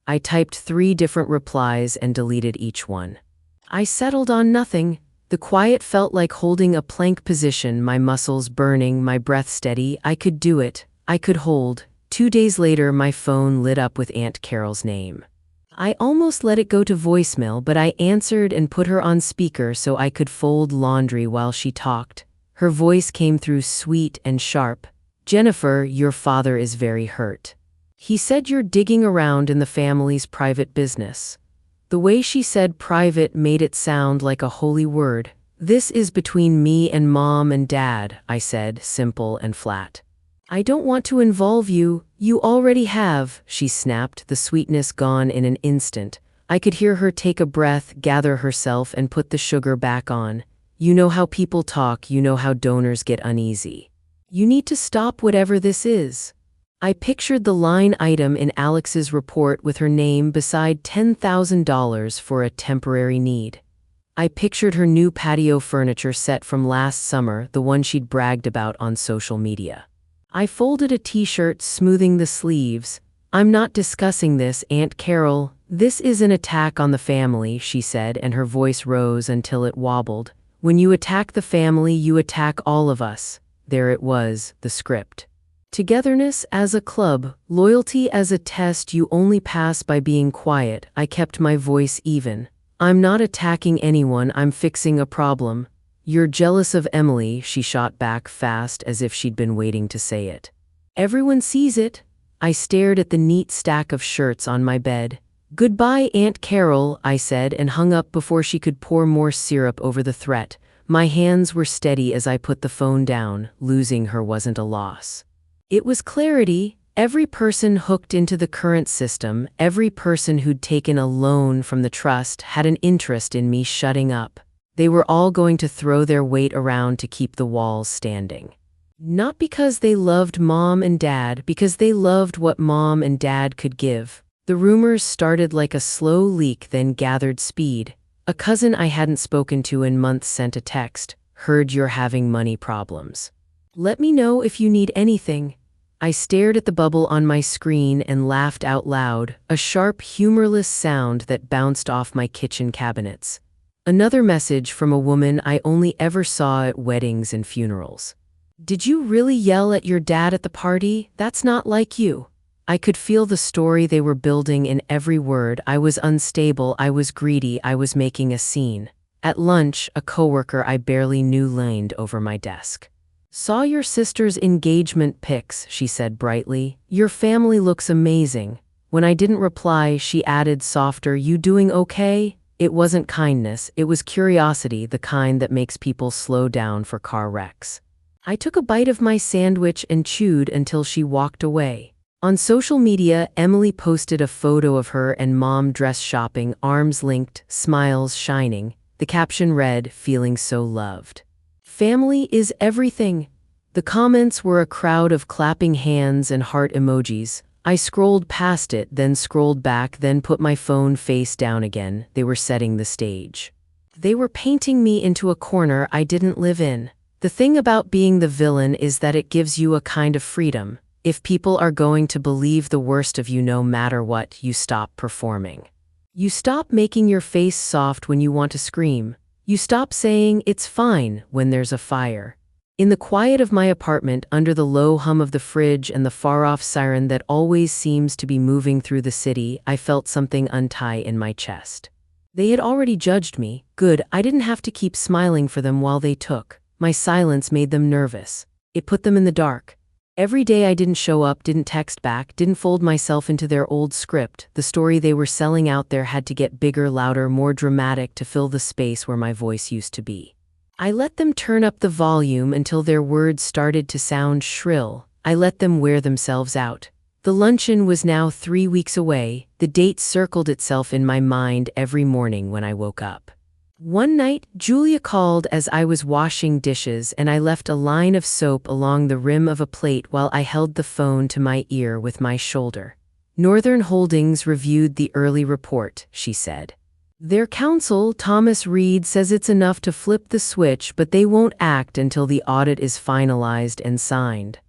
I typed 3 different replies and deleted each one. I settled on nothing. The quiet felt like holding a plank position, my muscles burning, my breath steady. I could do it. I could hold. 2 days later, my phone lit up with Aunt Carol's name. I almost let it go to voicemail, but I answered and put her on speaker so I could fold laundry while she talked. Her voice came through sweet and sharp. "Jennifer, your father is very hurt. He said you're digging around in the family's private business." The way she said private made it sound like a holy word. This is between me and Mom and Dad, I said, simple and flat. I don't want to involve you. You already have, she snapped, the sweetness gone in an instant. I could hear her take a breath, gather herself, and put the sugar back on. You know how people talk, you know how donors get uneasy. You need to stop whatever this is. I pictured the line item in Alex's report with her name beside $10,000 for a temporary need. I pictured her new patio furniture set from last summer, the one she'd bragged about on social media. I folded a t-shirt, smoothing the sleeves. I'm not discussing this, Aunt Carol. This is an attack on the family, she said, and her voice rose until it wobbled. When you attack the family, you attack all of us. There it was, the script. Togetherness as a club, loyalty as a test you only pass by being quiet. I kept my voice even. I'm not attacking anyone, I'm fixing a problem. You're jealous of Emily, she shot back fast as if she'd been waiting to say it. Everyone sees it. I stared at the neat stack of shirts on my bed. Goodbye, Aunt Carol, I said, and hung up before she could pour more syrup over the threat. My hands were steady as I put the phone down. Losing her wasn't a loss. It was clarity. Every person hooked into the current system, every person who'd taken a loan from the trust had an interest in me shutting up. They were all going to throw their weight around to keep the walls standing. Not because they loved Mom and Dad, because they loved what Mom and Dad could give. The rumors started like a slow leak, then gathered speed. A cousin I hadn't spoken to in months sent a text. Heard you're having money problems. Let me know if you need anything. I stared at the bubble on my screen and laughed out loud, a sharp, humorless sound that bounced off my kitchen cabinets. Another message from a woman I only ever saw at weddings and funerals. Did you really yell at your dad at the party? That's not like you. I could feel the story they were building in every word. I was unstable, I was greedy, I was making a scene. At lunch, a coworker I barely knew leaned over my desk. Saw your sister's engagement pics, she said brightly. Your family looks amazing. When I didn't reply, she added softer, you doing okay? It wasn't kindness, it was curiosity, the kind that makes people slow down for car wrecks. I took a bite of my sandwich and chewed until she walked away. On social media, Emily posted a photo of her and Mom dress shopping, arms linked, smiles shining. The caption read, feeling so loved. Family is everything. The comments were a crowd of clapping hands and heart emojis. I scrolled past it, then scrolled back, then put my phone face down again. They were setting the stage. They were painting me into a corner I didn't live in. The thing about being the villain is that it gives you a kind of freedom. If people are going to believe the worst of you no matter what, you stop performing. You stop making your face soft when you want to scream. You stop saying, it's fine, when there's a fire. In the quiet of my apartment, under the low hum of the fridge and the far-off siren that always seems to be moving through the city, I felt something untie in my chest. They had already judged me. Good, I didn't have to keep smiling for them while they took. My silence made them nervous. It put them in the dark. Every day I didn't show up, didn't text back, didn't fold myself into their old script. The story they were selling out there had to get bigger, louder, more dramatic to fill the space where my voice used to be. I let them turn up the volume until their words started to sound shrill. I let them wear themselves out. The luncheon was now 3 weeks away. The date circled itself in my mind every morning when I woke up. One night, Julia called as I was washing dishes, and I left a line of soap along the rim of a plate while I held the phone to my ear with my shoulder. Northern Holdings reviewed the early report, she said. Their counsel, Thomas Reed, says it's enough to flip the switch, but they won't act until the audit is finalized and signed.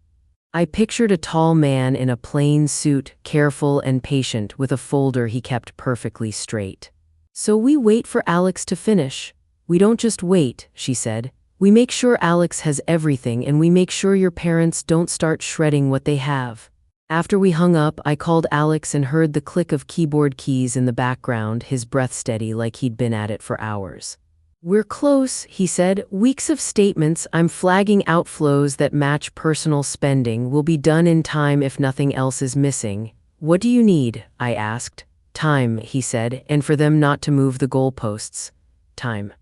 I pictured a tall man in a plain suit, careful and patient, with a folder he kept perfectly straight. So we wait for Alex to finish. We don't just wait, she said. We make sure Alex has everything, and we make sure your parents don't start shredding what they have. After we hung up, I called Alex and heard the click of keyboard keys in the background, his breath steady like he'd been at it for hours. We're close, he said. Weeks of statements. I'm flagging outflows that match personal spending. Will be done in time if nothing else is missing. What do you need? I asked. Time, he said, and for them not to move the goalposts. Time.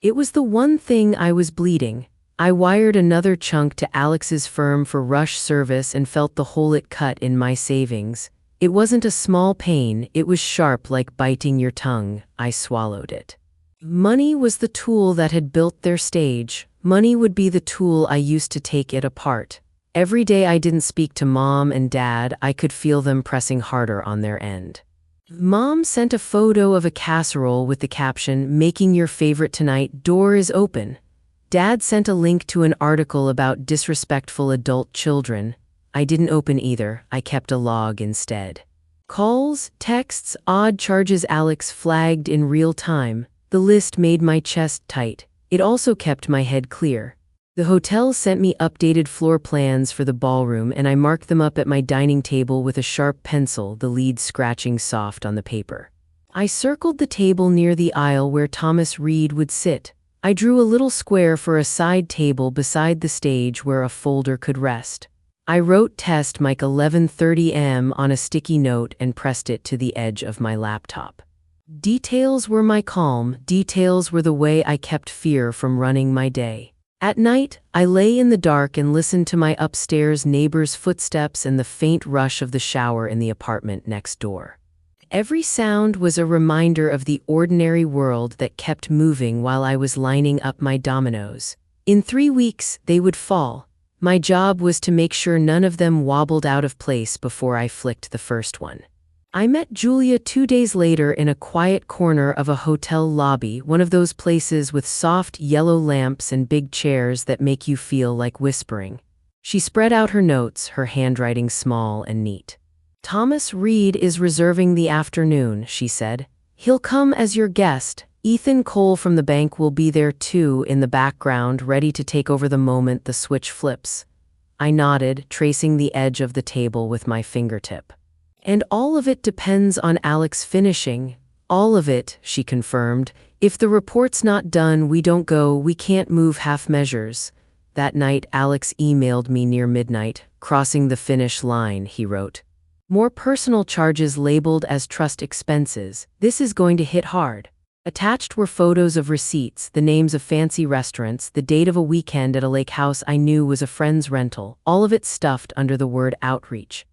It was the one thing I was bleeding. I wired another chunk to Alex's firm for rush service and felt the hole it cut in my savings. It wasn't a small pain, it was sharp like biting your tongue. I swallowed it. Money was the tool that had built their stage. Money would be the tool I used to take it apart. Every day I didn't speak to Mom and Dad, I could feel them pressing harder on their end. Mom sent a photo of a casserole with the caption, "Making your favorite tonight, door is open." Dad sent a link to an article about disrespectful adult children. I didn't open either, I kept a log instead. Calls, texts, odd charges Alex flagged in real time. The list made my chest tight. It also kept my head clear. The hotel sent me updated floor plans for the ballroom and I marked them up at my dining table with a sharp pencil, the lead scratching soft on the paper. I circled the table near the aisle where Thomas Reed would sit. I drew a little square for a side table beside the stage where a folder could rest. I wrote test mic 11:30 am on a sticky note and pressed it to the edge of my laptop. Details were my calm, details were the way I kept fear from running my day. At night, I lay in the dark and listened to my upstairs neighbor's footsteps and the faint rush of the shower in the apartment next door. Every sound was a reminder of the ordinary world that kept moving while I was lining up my dominoes. In 3 weeks, they would fall. My job was to make sure none of them wobbled out of place before I flicked the first one. I met Julia 2 days later in a quiet corner of a hotel lobby, one of those places with soft yellow lamps and big chairs that make you feel like whispering. She spread out her notes, her handwriting small and neat. "Thomas Reed is reserving the afternoon," she said. "He'll come as your guest. Ethan Cole from the bank will be there too, in the background, ready to take over the moment the switch flips." I nodded, tracing the edge of the table with my fingertip. "And all of it depends on Alex finishing." "All of it," she confirmed. "If the report's not done, we don't go, we can't move half measures." That night, Alex emailed me near midnight. "Crossing the finish line," he wrote. "More personal charges labeled as trust expenses. This is going to hit hard." Attached were photos of receipts, the names of fancy restaurants, the date of a weekend at a lake house I knew was a friend's rental, all of it stuffed under the word outreach.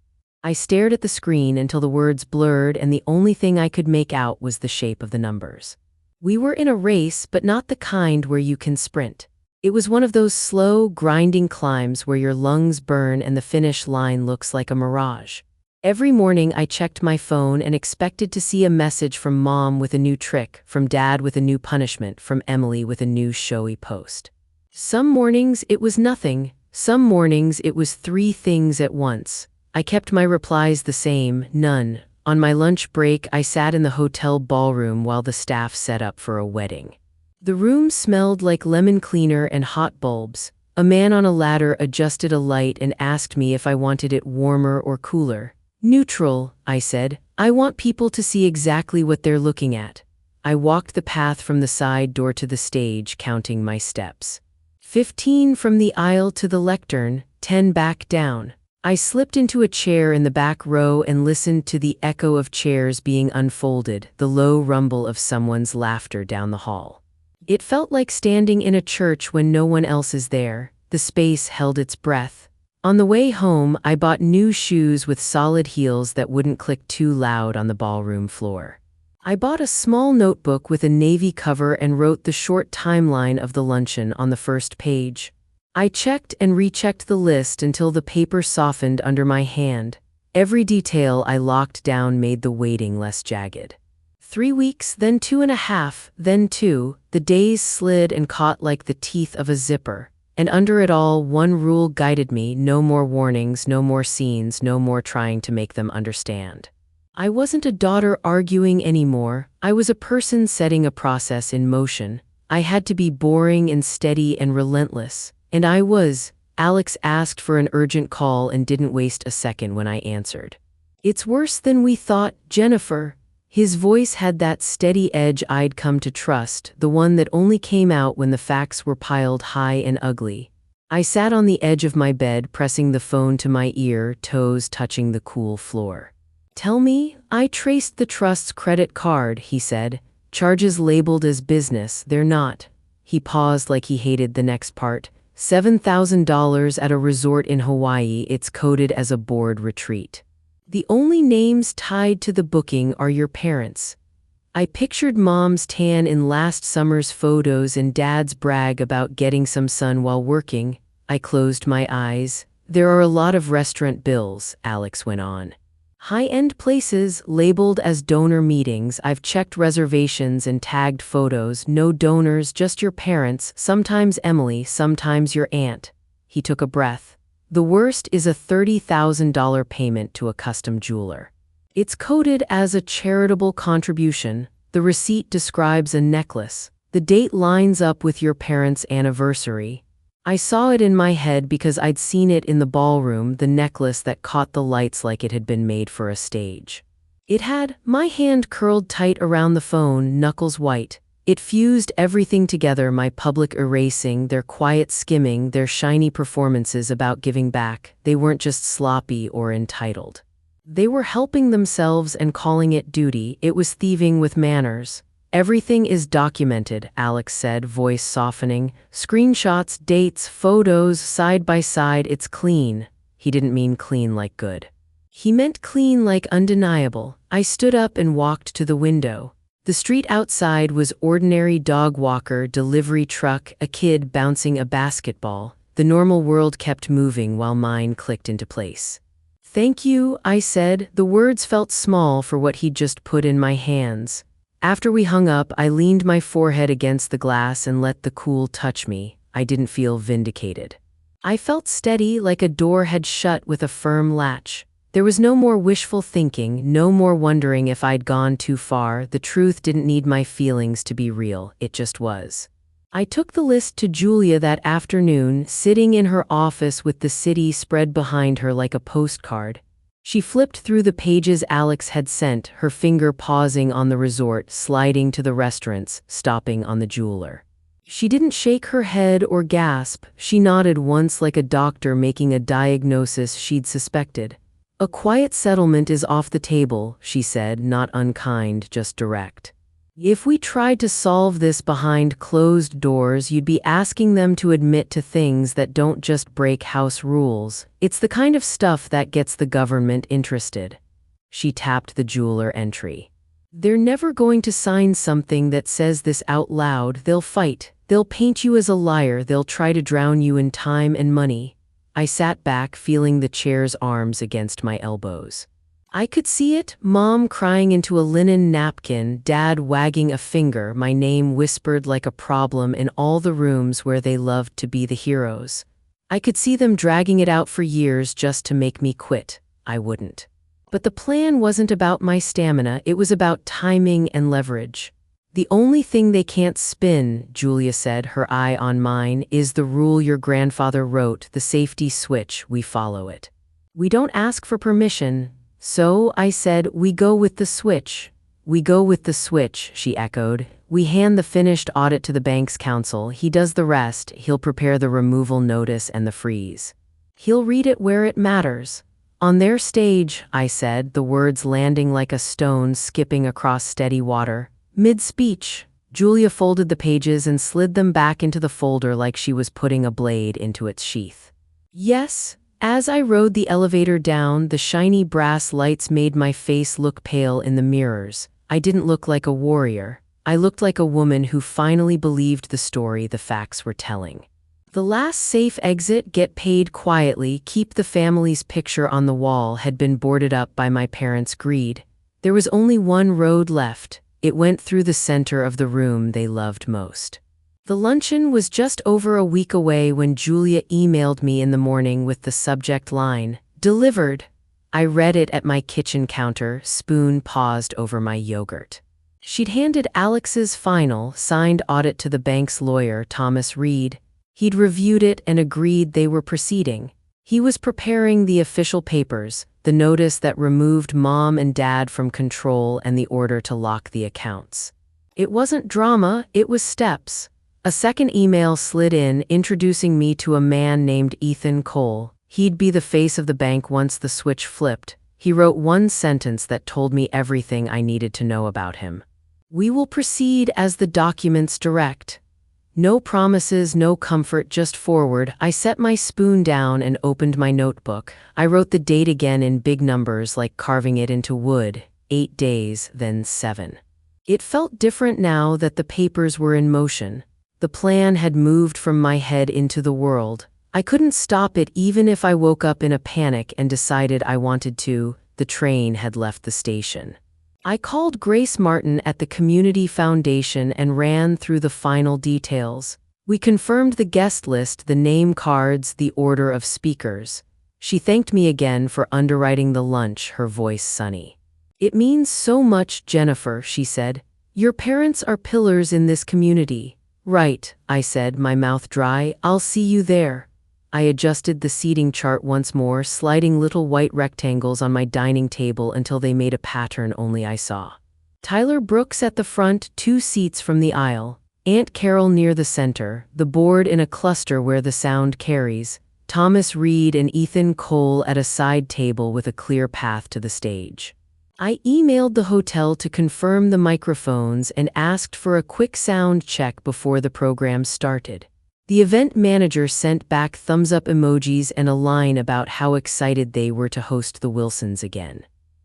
I stared at the screen until the words blurred and the only thing I could make out was the shape of the numbers. We were in a race, but not the kind where you can sprint. It was one of those slow, grinding climbs where your lungs burn and the finish line looks like a mirage. Every morning I checked my phone and expected to see a message from Mom with a new trick, from Dad with a new punishment, from Emily with a new showy post. Some mornings it was nothing, some mornings it was 3 things at once. I kept my replies the same, none. On my lunch break, I sat in the hotel ballroom while the staff set up for a wedding. The room smelled like lemon cleaner and hot bulbs. A man on a ladder adjusted a light and asked me if I wanted it warmer or cooler. "Neutral," I said. "I want people to see exactly what they're looking at." I walked the path from the side door to the stage, counting my steps. 15 from the aisle to the lectern, 10 back down. I slipped into a chair in the back row and listened to the echo of chairs being unfolded, the low rumble of someone's laughter down the hall. It felt like standing in a church when no one else is there. The space held its breath. On the way home, I bought new shoes with solid heels that wouldn't click too loud on the ballroom floor. I bought a small notebook with a navy cover and wrote the short timeline of the luncheon on the first page. I checked and rechecked the list until the paper softened under my hand. Every detail I locked down made the waiting less jagged. 3 weeks, then 2.5, then 2, the days slid and caught like the teeth of a zipper. And under it all, one rule guided me: no more warnings, no more scenes, no more trying to make them understand. I wasn't a daughter arguing anymore. I was a person setting a process in motion. I had to be boring and steady and relentless. And I was. Alex asked for an urgent call and didn't waste a second when I answered. "It's worse than we thought, Jennifer." His voice had that steady edge I'd come to trust, the one that only came out when the facts were piled high and ugly. I sat on the edge of my bed, pressing the phone to my ear, toes touching the cool floor. "Tell me." "I traced the trust's credit card," he said. "Charges labeled as business, they're not." He paused like he hated the next part. $7,000 at a resort in Hawaii. It's coded as a board retreat. The only names tied to the booking are your parents. I pictured Mom's tan in last summer's photos and Dad's brag about getting some sun while working. I closed my eyes. There are a lot of restaurant bills, Alex went on. High-end places labeled as donor meetings. I've checked reservations and tagged photos. No donors, just your parents, sometimes Emily, sometimes your aunt. He took a breath. The worst is a $30,000 payment to a custom jeweler. It's coded as a charitable contribution. The receipt describes a necklace. The date lines up with your parents' anniversary. I saw it in my head because I'd seen it in the ballroom, the necklace that caught the lights like it had been made for a stage. It had my hand curled tight around the phone, knuckles white. It fused everything together, my public erasing, their quiet skimming, their shiny performances about giving back. They weren't just sloppy or entitled. They were helping themselves and calling it duty. It was thieving with manners. Everything is documented, Alex said, voice softening. Screenshots, dates, photos, side by side. It's clean. He didn't mean clean like good. He meant clean like undeniable. I stood up and walked to the window. The street outside was ordinary dog walker, delivery truck, a kid bouncing a basketball. The normal world kept moving while mine clicked into place. Thank you, I said. The words felt small for what he'd just put in my hands. After we hung up, I leaned my forehead against the glass and let the cool touch me. I didn't feel vindicated. I felt steady, like a door had shut with a firm latch. There was no more wishful thinking, no more wondering if I'd gone too far. The truth didn't need my feelings to be real, it just was. I took the list to Julia that afternoon, sitting in her office with the city spread behind her like a postcard. She flipped through the pages Alex had sent, her finger pausing on the resort, sliding to the restaurants, stopping on the jeweler. She didn't shake her head or gasp. She nodded once like a doctor making a diagnosis she'd suspected. A quiet settlement is off the table, she said, not unkind, just direct. If we tried to solve this behind closed doors, you'd be asking them to admit to things that don't just break house rules. It's the kind of stuff that gets the government interested. She tapped the jeweler entry. They're never going to sign something that says this out loud. They'll fight. They'll paint you as a liar. They'll try to drown you in time and money. I sat back, feeling the chair's arms against my elbows. I could see it, Mom crying into a linen napkin, Dad wagging a finger, my name whispered like a problem in all the rooms where they loved to be the heroes. I could see them dragging it out for years just to make me quit. I wouldn't. But the plan wasn't about my stamina, it was about timing and leverage. The only thing they can't spin, Julia said, her eye on mine, is the rule your grandfather wrote, the safety switch. We follow it. We don't ask for permission. So, I said, we go with the switch. We go with the switch, she echoed. We hand the finished audit to the bank's counsel. He does the rest. He'll prepare the removal notice and the freeze. He'll read it where it matters. On their stage, I said, the words landing like a stone skipping across steady water. Mid-speech, Julia folded the pages and slid them back into the folder like she was putting a blade into its sheath. Yes. As I rode the elevator down, the shiny brass lights made my face look pale in the mirrors. I didn't look like a warrior. I looked like a woman who finally believed the story the facts were telling. The last safe exit, get paid quietly, keep the family's picture on the wall, had been boarded up by my parents' greed. There was only one road left. It went through the center of the room they loved most. The luncheon was just over a week away when Julia emailed me in the morning with the subject line, "Delivered." I read it at my kitchen counter, spoon paused over my yogurt. She'd handed Alex's final, signed audit to the bank's lawyer, Thomas Reed. He'd reviewed it and agreed they were proceeding. He was preparing the official papers, the notice that removed Mom and Dad from control and the order to lock the accounts. It wasn't drama, it was steps. A second email slid in, introducing me to a man named Ethan Cole. He'd be the face of the bank once the switch flipped. He wrote one sentence that told me everything I needed to know about him. "We will proceed as the documents direct." No promises, no comfort, just forward. I set my spoon down and opened my notebook. I wrote the date again in big numbers, like carving it into wood. 8 days, then 7. It felt different now that the papers were in motion. The plan had moved from my head into the world. I couldn't stop it even if I woke up in a panic and decided I wanted to. The train had left the station. I called Grace Martin at the Community Foundation and ran through the final details. We confirmed the guest list, the name cards, the order of speakers. She thanked me again for underwriting the lunch, her voice sunny. "It means so much, Jennifer," she said. "Your parents are pillars in this community." "Right," I said, my mouth dry. "I'll see you there." I adjusted the seating chart once more, sliding little white rectangles on my dining table until they made a pattern only I saw. Tyler Brooks at the front, 2 seats from the aisle. Aunt Carol near the center, the board in a cluster where the sound carries. Thomas Reed and Ethan Cole at a side table with a clear path to the stage. I emailed the hotel to confirm the microphones and asked for a quick sound check before the program started. The event manager sent back thumbs-up emojis and a line about how excited they were to host the Wilsons again.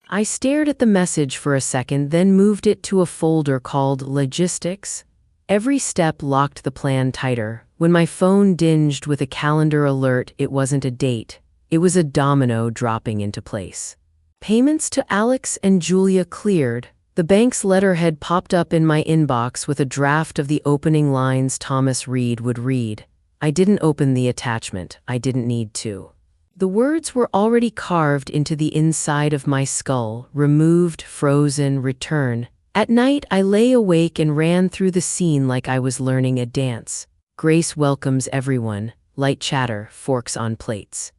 I stared at the message for a second, then moved it to a folder called Logistics. Every step locked the plan tighter. When my phone dinged with a calendar alert, it wasn't a date. It was a domino dropping into place. Payments to Alex and Julia cleared. The bank's letterhead popped up in my inbox with a draft of the opening lines Thomas Reed would read. I didn't open the attachment. I didn't need to. The words were already carved into the inside of my skull: removed, frozen, return. At night, I lay awake and ran through the scene like I was learning a dance. Grace welcomes everyone. Light chatter, forks on plates.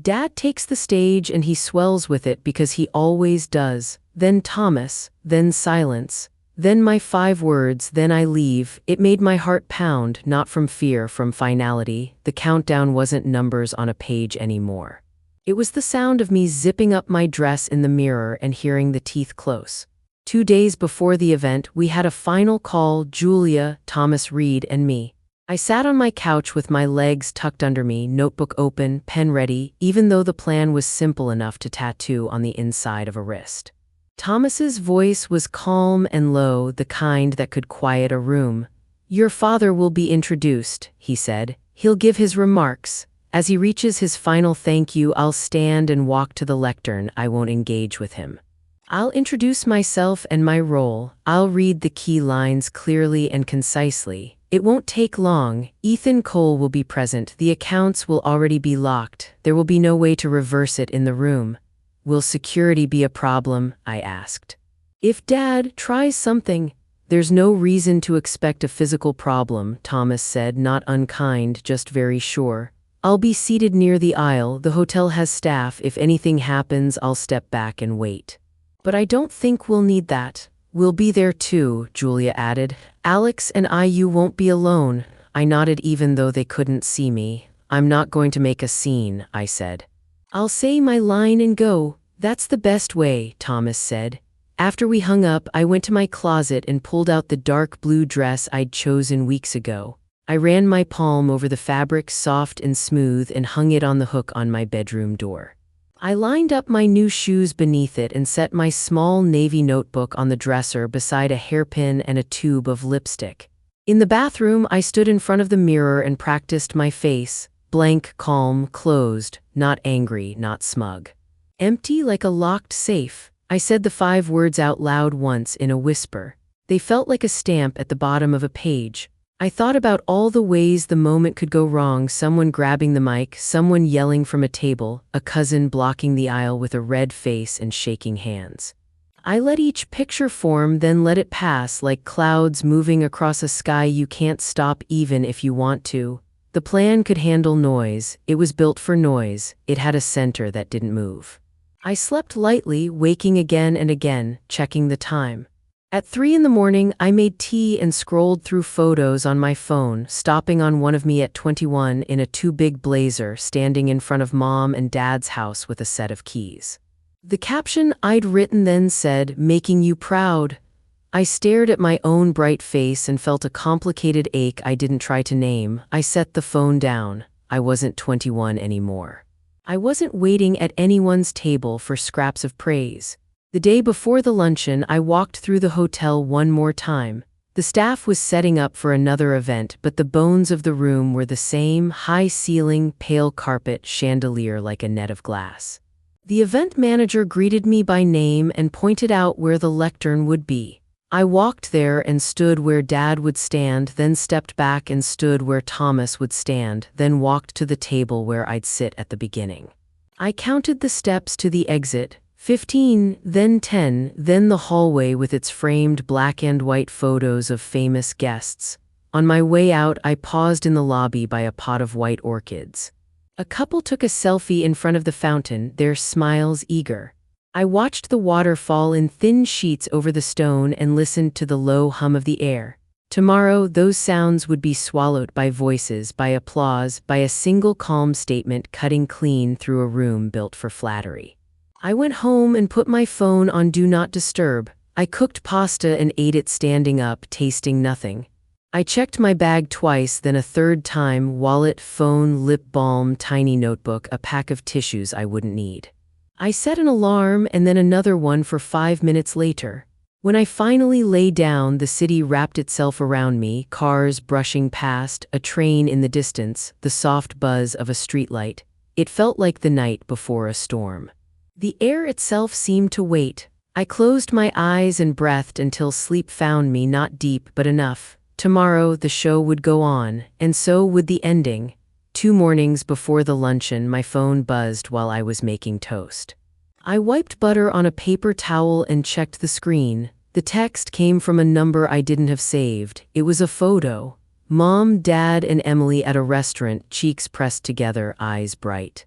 Dad takes the stage and he swells with it because he always does. Then Thomas, then silence, then my 5 words, then I leave. It made my heart pound, not from fear, from finality. The countdown wasn't numbers on a page anymore. It was the sound of me zipping up my dress in the mirror and hearing the teeth close. 2 days before the event, we had a final call, Julia, Thomas Reed, and me. I sat on my couch with my legs tucked under me, notebook open, pen ready, even though the plan was simple enough to tattoo on the inside of a wrist. Thomas's voice was calm and low, the kind that could quiet a room. "Your father will be introduced," he said. "He'll give his remarks. As he reaches his final thank you, I'll stand and walk to the lectern. I won't engage with him. I'll introduce myself and my role. I'll read the key lines clearly and concisely. It won't take long. Ethan Cole will be present. The accounts will already be locked. There will be no way to reverse it in the room." "Will security be a problem?" I asked. "If Dad tries something, there's no reason to expect a physical problem," Thomas said, not unkind, just very sure. "I'll be seated near the aisle. The hotel has staff. If anything happens, I'll step back and wait." "But I don't think we'll need that." "We'll be there too," Julia added. "Alex and you won't be alone." I nodded even though they couldn't see me. "I'm not going to make a scene," I said. "I'll say my line and go. That's the best way," Thomas said. After we hung up, I went to my closet and pulled out the dark blue dress I'd chosen weeks ago. I ran my palm over the fabric, soft and smooth, and hung it on the hook on my bedroom door. I lined up my new shoes beneath it and set my small navy notebook on the dresser beside a hairpin and a tube of lipstick. In the bathroom, I stood in front of the mirror and practiced my face. Blank, calm, closed, not angry, not smug. Empty like a locked safe. I said the 5 words out loud once in a whisper. They felt like a stamp at the bottom of a page. I thought about all the ways the moment could go wrong: someone grabbing the mic, someone yelling from a table, a cousin blocking the aisle with a red face and shaking hands. I let each picture form, then let it pass like clouds moving across a sky you can't stop even if you want to. The plan could handle noise. It was built for noise. It had a center that didn't move. I slept lightly, waking again and again, checking the time. At 3 in the morning, I made tea and scrolled through photos on my phone, stopping on one of me at 21 in a too big blazer, standing in front of Mom and Dad's house with a set of keys. The caption I'd written then said, "Making you proud." I stared at my own bright face and felt a complicated ache I didn't try to name. I set the phone down. I wasn't 21 anymore. I wasn't waiting at anyone's table for scraps of praise. The day before the luncheon, I walked through the hotel one more time. The staff was setting up for another event, but the bones of the room were the same: high ceiling, pale carpet, chandelier like a net of glass. The event manager greeted me by name and pointed out where the lectern would be. I walked there and stood where Dad would stand, then stepped back and stood where Thomas would stand, then walked to the table where I'd sit at the beginning. I counted the steps to the exit: 15, then 10, then the hallway with its framed black and white photos of famous guests. On my way out, I paused in the lobby by a pot of white orchids. A couple took a selfie in front of the fountain, their smiles eager. I watched the water fall in thin sheets over the stone and listened to the low hum of the air. Tomorrow, those sounds would be swallowed by voices, by applause, by a single calm statement cutting clean through a room built for flattery. I went home and put my phone on Do Not Disturb. I cooked pasta and ate it standing up, tasting nothing. I checked my bag twice, then a third time: wallet, phone, lip balm, tiny notebook, a pack of tissues I wouldn't need. I set an alarm and then another one for 5 minutes later. When I finally lay down, the city wrapped itself around me: cars brushing past, a train in the distance, the soft buzz of a streetlight. It felt like the night before a storm. The air itself seemed to wait. I closed my eyes and breathed until sleep found me, not deep but enough. Tomorrow the show would go on, and so would the ending. 2 mornings before the luncheon, my phone buzzed while I was making toast. I wiped butter on a paper towel and checked the screen. The text came from a number I didn't have saved. It was a photo. Mom, Dad, and Emily at a restaurant, cheeks pressed together, eyes bright.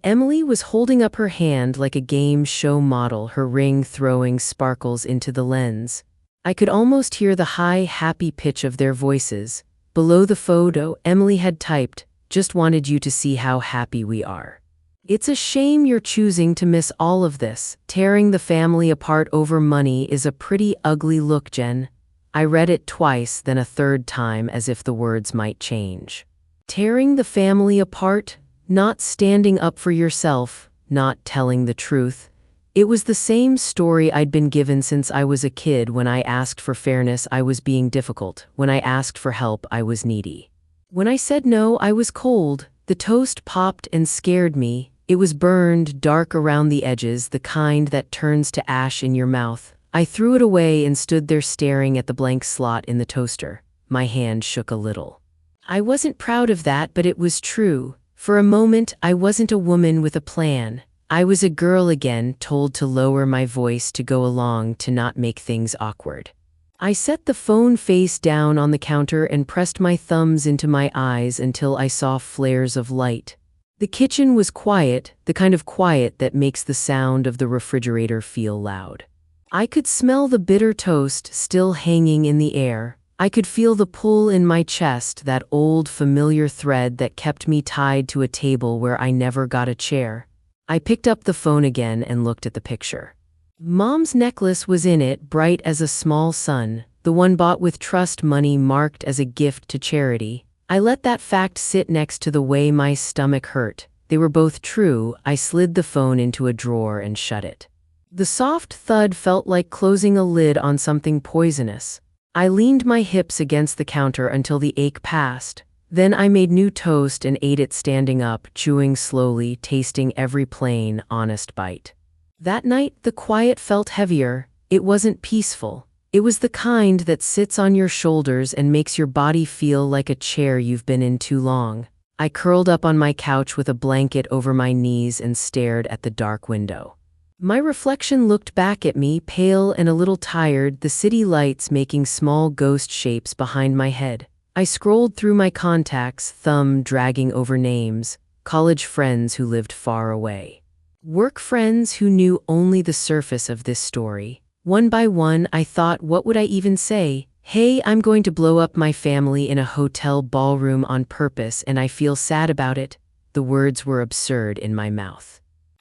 Emily was holding up her hand like a game show model, her ring throwing sparkles into the lens. I could almost hear the high, happy pitch of their voices. Below the photo, Emily had typed, "Just wanted you to see how happy we are. It's a shame you're choosing to miss all of this. Tearing the family apart over money is a pretty ugly look, Jen." I read it twice, then a third time, as if the words might change. Tearing the family apart? Not standing up for yourself, not telling the truth. It was the same story I'd been given since I was a kid. When I asked for fairness, I was being difficult. When I asked for help, I was needy. When I said no, I was cold. The toast popped and scared me. It was burned, dark around the edges, the kind that turns to ash in your mouth. I threw it away and stood there staring at the blank slot in the toaster. My hand shook a little. I wasn't proud of that, but it was true. For a moment, I wasn't a woman with a plan. I was a girl again, told to lower my voice, to go along, to not make things awkward. I set the phone face down on the counter and pressed my thumbs into my eyes until I saw flares of light. The kitchen was quiet, the kind of quiet that makes the sound of the refrigerator feel loud. I could smell the bitter toast still hanging in the air. I could feel the pull in my chest, that old familiar thread that kept me tied to a table where I never got a chair. I picked up the phone again and looked at the picture. Mom's necklace was in it, bright as a small sun, the one bought with trust money, marked as a gift to charity. I let that fact sit next to the way my stomach hurt. They were both true. I slid the phone into a drawer and shut it. The soft thud felt like closing a lid on something poisonous. I leaned my hips against the counter until the ache passed. Then I made new toast and ate it standing up, chewing slowly, tasting every plain, honest bite. That night, the quiet felt heavier. It wasn't peaceful. It was the kind that sits on your shoulders and makes your body feel like a chair you've been in too long. I curled up on my couch with a blanket over my knees and stared at the dark window. My reflection looked back at me, pale and a little tired, the city lights making small ghost shapes behind my head. I scrolled through my contacts, thumb dragging over names: college friends who lived far away, work friends who knew only the surface of this story. One by one, I thought, what would I even say? Hey, I'm going to blow up my family in a hotel ballroom on purpose, and I feel sad about it. The words were absurd in my mouth.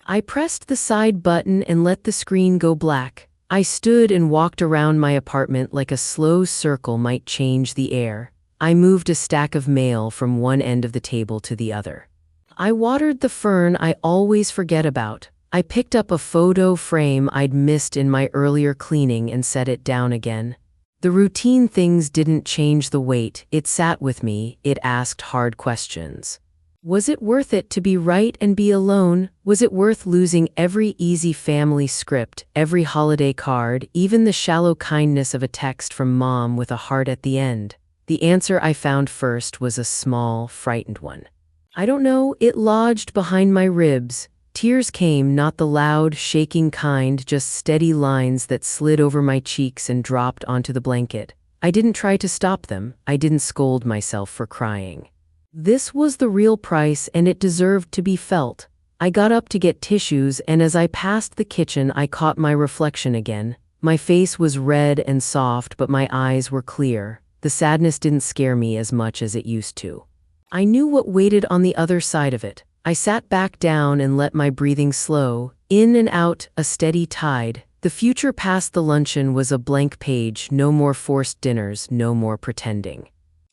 I pressed the side button and let the screen go black. I stood and walked around my apartment like a slow circle might change the air. I moved a stack of mail from one end of the table to the other. I watered the fern I always forget about. I picked up a photo frame I'd missed in my earlier cleaning and set it down again. The routine things didn't change the weight. It sat with me. It asked hard questions. Was it worth it to be right and be alone? Was it worth losing every easy family script, every holiday card, even the shallow kindness of a text from mom with a heart at the end? The answer I found first was a small, frightened one. I don't know, it lodged behind my ribs. Tears came, not the loud, shaking kind, just steady lines that slid over my cheeks and dropped onto the blanket. I didn't try to stop them. I didn't scold myself for crying. This was the real price, and it deserved to be felt. I got up to get tissues, and as I passed the kitchen, I caught my reflection again. My face was red and soft, but my eyes were clear. The sadness didn't scare me as much as it used to. I knew what waited on the other side of it. I sat back down and let my breathing slow, in and out, a steady tide. The future past the luncheon was a blank page, no more forced dinners, no more pretending.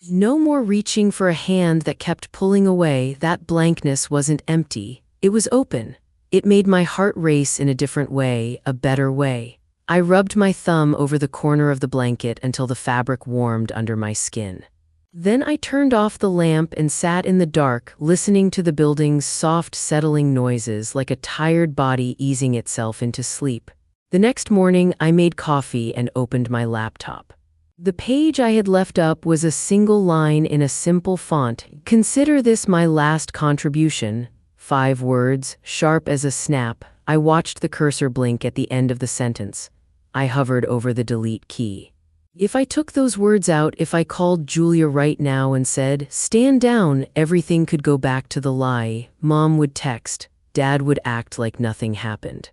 No more reaching for a hand that kept pulling away. That blankness wasn't empty, it was open. It made my heart race in a different way, a better way. I rubbed my thumb over the corner of the blanket until the fabric warmed under my skin. Then I turned off the lamp and sat in the dark, listening to the building's soft, settling noises like a tired body easing itself into sleep. The next morning, I made coffee and opened my laptop. The page I had left up was a single line in a simple font. Consider this my last contribution. 5 words, sharp as a snap. I watched the cursor blink at the end of the sentence. I hovered over the delete key. If I took those words out, if I called Julia right now and said, "Stand down," everything could go back to the lie. Mom would text. Dad would act like nothing happened.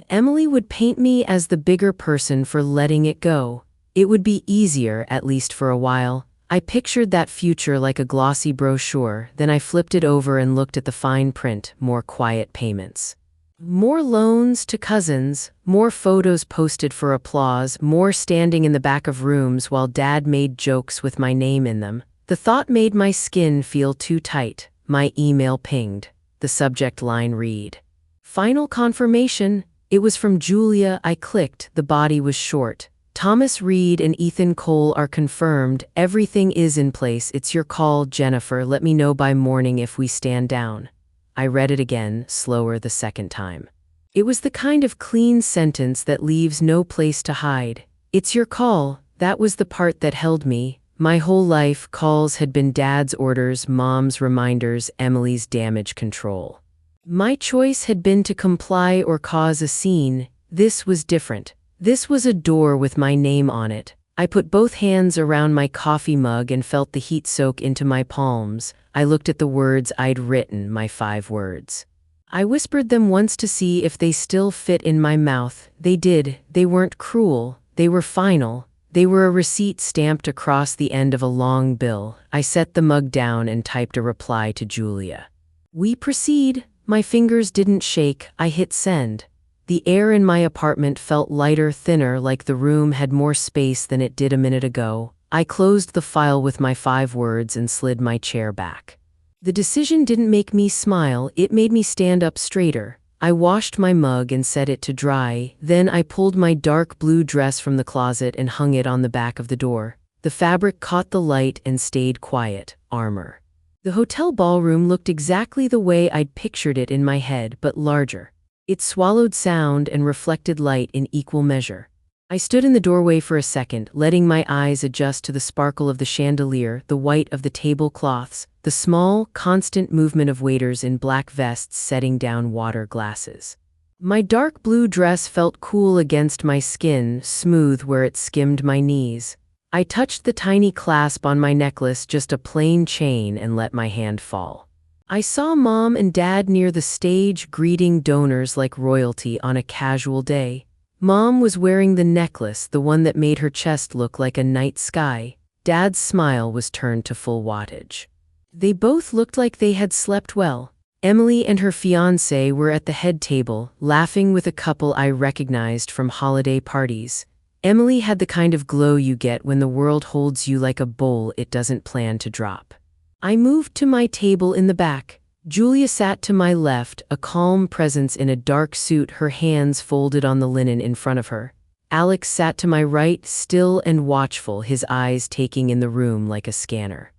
Emily would paint me as the bigger person for letting it go. It would be easier, at least for a while. I pictured that future like a glossy brochure, then I flipped it over and looked at the fine print, more quiet payments. More loans to cousins, more photos posted for applause, more standing in the back of rooms while Dad made jokes with my name in them. The thought made my skin feel too tight. My email pinged. The subject line read, "Final confirmation." It was from Julia. I clicked. The body was short. "Thomas Reed and Ethan Cole are confirmed. Everything is in place. It's your call, Jennifer. Let me know by morning if we stand down." I read it again, slower the second time. It was the kind of clean sentence that leaves no place to hide. "It's your call." That was the part that held me. My whole life, calls had been Dad's orders, Mom's reminders, Emily's damage control. My choice had been to comply or cause a scene. This was different. This was a door with my name on it. I put both hands around my coffee mug and felt the heat soak into my palms. I looked at the words I'd written, my 5 words. I whispered them once to see if they still fit in my mouth. They did. They weren't cruel. They were final. They were a receipt stamped across the end of a long bill. I set the mug down and typed a reply to Julia. "We proceed." My fingers didn't shake. I hit send. The air in my apartment felt lighter, thinner, like the room had more space than it did a minute ago. I closed the file with my 5 words and slid my chair back. The decision didn't make me smile, it made me stand up straighter. I washed my mug and set it to dry, then I pulled my dark blue dress from the closet and hung it on the back of the door. The fabric caught the light and stayed quiet, armor. The hotel ballroom looked exactly the way I'd pictured it in my head, but larger. It swallowed sound and reflected light in equal measure. I stood in the doorway for a second, letting my eyes adjust to the sparkle of the chandelier, the white of the tablecloths, the small, constant movement of waiters in black vests setting down water glasses. My dark blue dress felt cool against my skin, smooth where it skimmed my knees. I touched the tiny clasp on my necklace, just a plain chain, and let my hand fall. I saw Mom and Dad near the stage greeting donors like royalty on a casual day. Mom was wearing the necklace, the one that made her chest look like a night sky. Dad's smile was turned to full wattage. They both looked like they had slept well. Emily and her fiancé were at the head table, laughing with a couple I recognized from holiday parties. Emily had the kind of glow you get when the world holds you like a bowl it doesn't plan to drop. I moved to my table in the back. Julia sat to my left, a calm presence in a dark suit, her hands folded on the linen in front of her. Alex sat to my right, still and watchful, his eyes taking in the room like a scanner.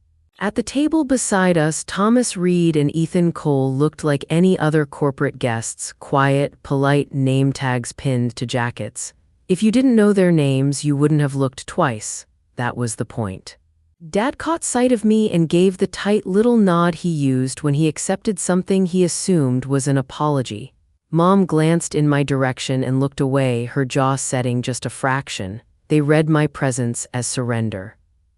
At the table beside us, Thomas Reed and Ethan Cole looked like any other corporate guests, quiet, polite, name tags pinned to jackets. If you didn't know their names, you wouldn't have looked twice. That was the point. Dad caught sight of me and gave the tight little nod he used when he accepted something he assumed was an apology. Mom glanced in my direction and looked away, her jaw setting just a fraction. They read my presence as surrender.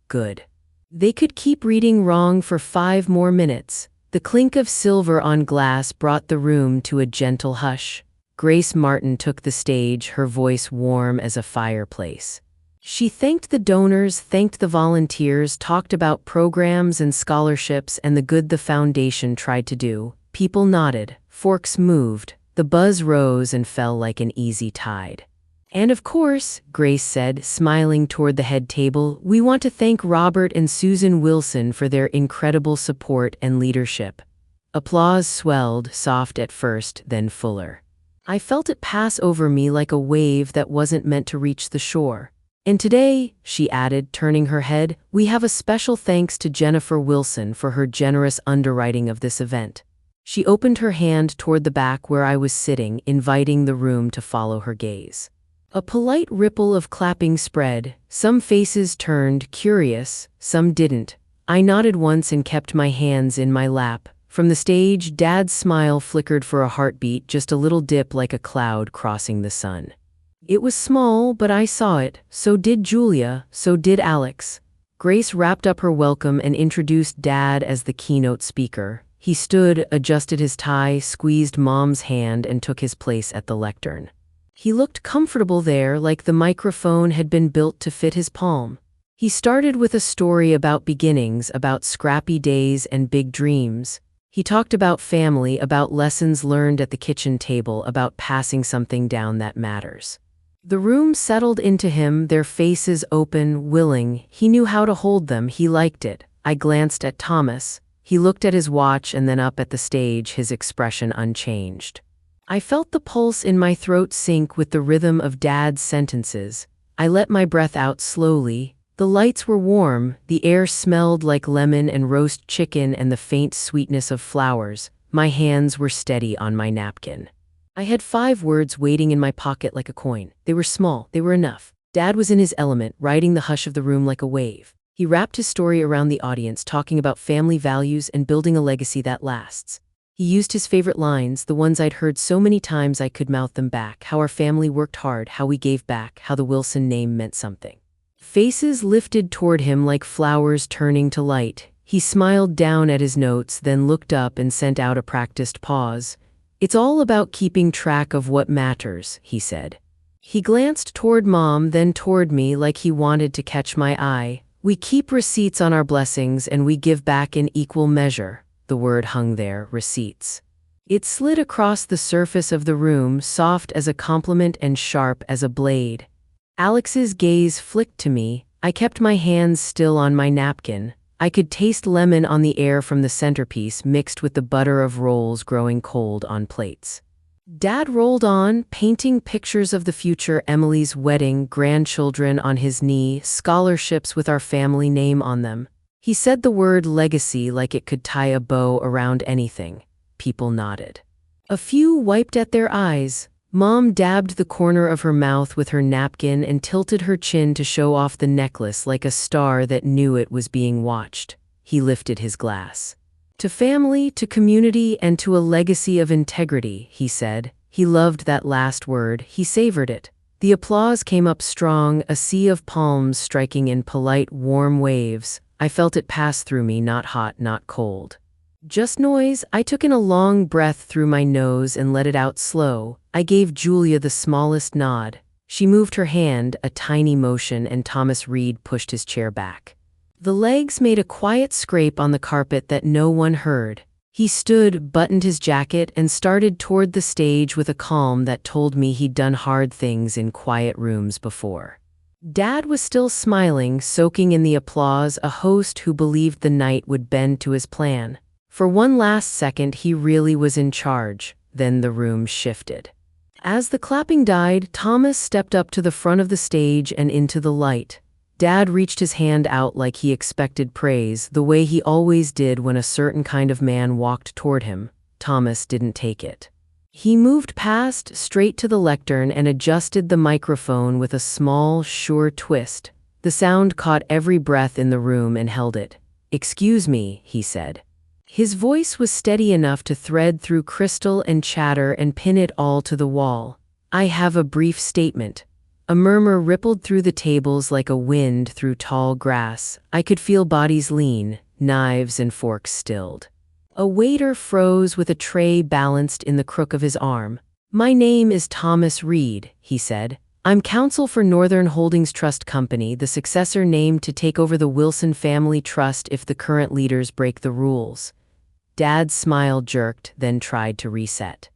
Good. They could keep reading wrong for 5 more minutes. The clink of silver on glass brought the room to a gentle hush. Grace Martin took the stage, her voice warm as a fireplace. She thanked the donors, thanked the volunteers, talked about programs and scholarships and the good the foundation tried to do. People nodded, forks moved, the buzz rose and fell like an easy tide. And of course, Grace said, smiling toward the head table, we want to thank Robert and Susan Wilson for their incredible support and leadership. Applause swelled, soft at first, then fuller. I felt it pass over me like a wave that wasn't meant to reach the shore. And today, she added, turning her head, we have a special thanks to Jennifer Wilson for her generous underwriting of this event. She opened her hand toward the back where I was sitting, inviting the room to follow her gaze. A polite ripple of clapping spread. Some faces turned, curious, some didn't. I nodded once and kept my hands in my lap. From the stage, Dad's smile flickered for a heartbeat, just a little dip like a cloud crossing the sun. It was small, but I saw it. So did Julia, so did Alex. Grace wrapped up her welcome and introduced Dad as the keynote speaker. He stood, adjusted his tie, squeezed Mom's hand, and took his place at the lectern. He looked comfortable there, like the microphone had been built to fit his palm. He started with a story about beginnings, about scrappy days and big dreams. He talked about family, about lessons learned at the kitchen table, about passing something down that matters. The room settled into him, their faces open, willing. He knew how to hold them, he liked it. I glanced at Thomas. He looked at his watch and then up at the stage, his expression unchanged. I felt the pulse in my throat sync with the rhythm of Dad's sentences. I let my breath out slowly. The lights were warm, the air smelled like lemon and roast chicken and the faint sweetness of flowers. My hands were steady on my napkin. I had 5 words waiting in my pocket like a coin. They were small, they were enough. Dad was in his element, riding the hush of the room like a wave. He wrapped his story around the audience, talking about family values and building a legacy that lasts. He used his favorite lines, the ones I'd heard so many times I could mouth them back, how our family worked hard, how we gave back, how the Wilson name meant something. Faces lifted toward him like flowers turning to light. He smiled down at his notes, then looked up and sent out a practiced pause. It's all about keeping track of what matters, he said. He glanced toward Mom, then toward me like he wanted to catch my eye. We keep receipts on our blessings and we give back in equal measure. The word hung there, receipts. It slid across the surface of the room, soft as a compliment and sharp as a blade. Alex's gaze flicked to me. I kept my hands still on my napkin. I could taste lemon on the air from the centerpiece mixed with the butter of rolls growing cold on plates. Dad rolled on, painting pictures of the future, Emily's wedding, grandchildren on his knee, scholarships with our family name on them. He said the word legacy like it could tie a bow around anything. People nodded. A few wiped at their eyes. Mom dabbed the corner of her mouth with her napkin and tilted her chin to show off the necklace like a star that knew it was being watched. He lifted his glass. To family, to community, and to a legacy of integrity, he said. He loved that last word. He savored it. The applause came up strong, a sea of palms striking in polite, warm waves. I felt it pass through me, not hot, not cold. Just noise. I took in a long breath through my nose and let it out slow. I gave Julia the smallest nod. She moved her hand, a tiny motion, and Thomas Reed pushed his chair back. The legs made a quiet scrape on the carpet that no one heard. He stood, buttoned his jacket, and started toward the stage with a calm that told me he'd done hard things in quiet rooms before. Dad was still smiling, soaking in the applause, a host who believed the night would bend to his plan. For one last second, he really was in charge. Then the room shifted. As the clapping died, Thomas stepped up to the front of the stage and into the light. Dad reached his hand out like he expected praise, the way he always did when a certain kind of man walked toward him. Thomas didn't take it. He moved past, straight to the lectern, and adjusted the microphone with a small, sure twist. The sound caught every breath in the room and held it. "Excuse me," he said. His voice was steady enough to thread through crystal and chatter and pin it all to the wall. "I have a brief statement." A murmur rippled through the tables like a wind through tall grass. I could feel bodies lean, knives and forks stilled. A waiter froze with a tray balanced in the crook of his arm. "My name is Thomas Reed," he said. "I'm counsel for Northern Holdings Trust Company, the successor named to take over the Wilson Family Trust if the current leaders break the rules." Dad's smile jerked, then tried to reset.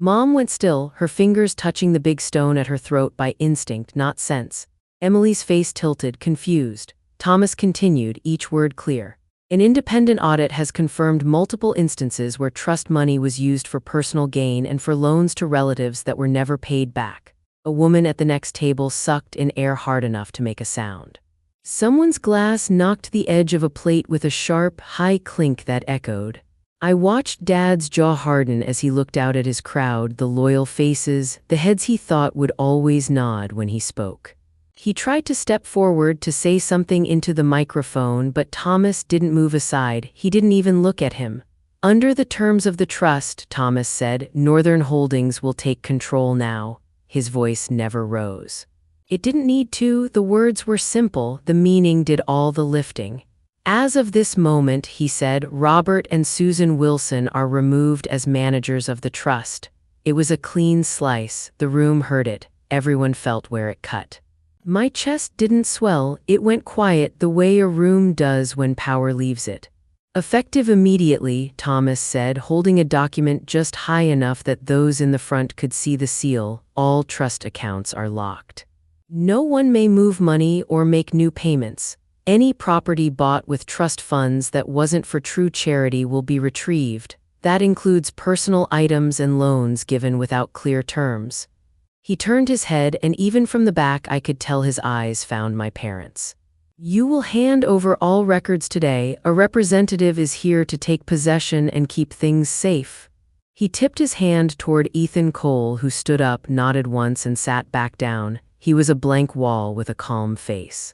Mom went still, her fingers touching the big stone at her throat by instinct, not sense. Emily's face tilted, confused. Thomas continued, each word clear. "An independent audit has confirmed multiple instances where trust money was used for personal gain and for loans to relatives that were never paid back." A woman at the next table sucked in air hard enough to make a sound. Someone's glass knocked the edge of a plate with a sharp, high clink that echoed. I watched Dad's jaw harden as he looked out at his crowd, the loyal faces, the heads he thought would always nod when he spoke. He tried to step forward to say something into the microphone, but Thomas didn't move aside. He didn't even look at him. "Under the terms of the trust," Thomas said, "Northern Holdings will take control now." His voice never rose. It didn't need to, the words were simple, the meaning did all the lifting. "As of this moment," he said, "Robert and Susan Wilson are removed as managers of the trust." It was a clean slice. The room heard it. Everyone felt where it cut. My chest didn't swell, it went quiet the way a room does when power leaves it. "Effective immediately," Thomas said, holding a document just high enough that those in the front could see the seal. "All trust accounts are locked. No one may move money or make new payments. Any property bought with trust funds that wasn't for true charity will be retrieved. That includes personal items and loans given without clear terms." He turned his head, and even from the back I could tell his eyes found my parents. "You will hand over all records today. A representative is here to take possession and keep things safe." He tipped his hand toward Ethan Cole, who stood up, nodded once, and sat back down. He was a blank wall with a calm face.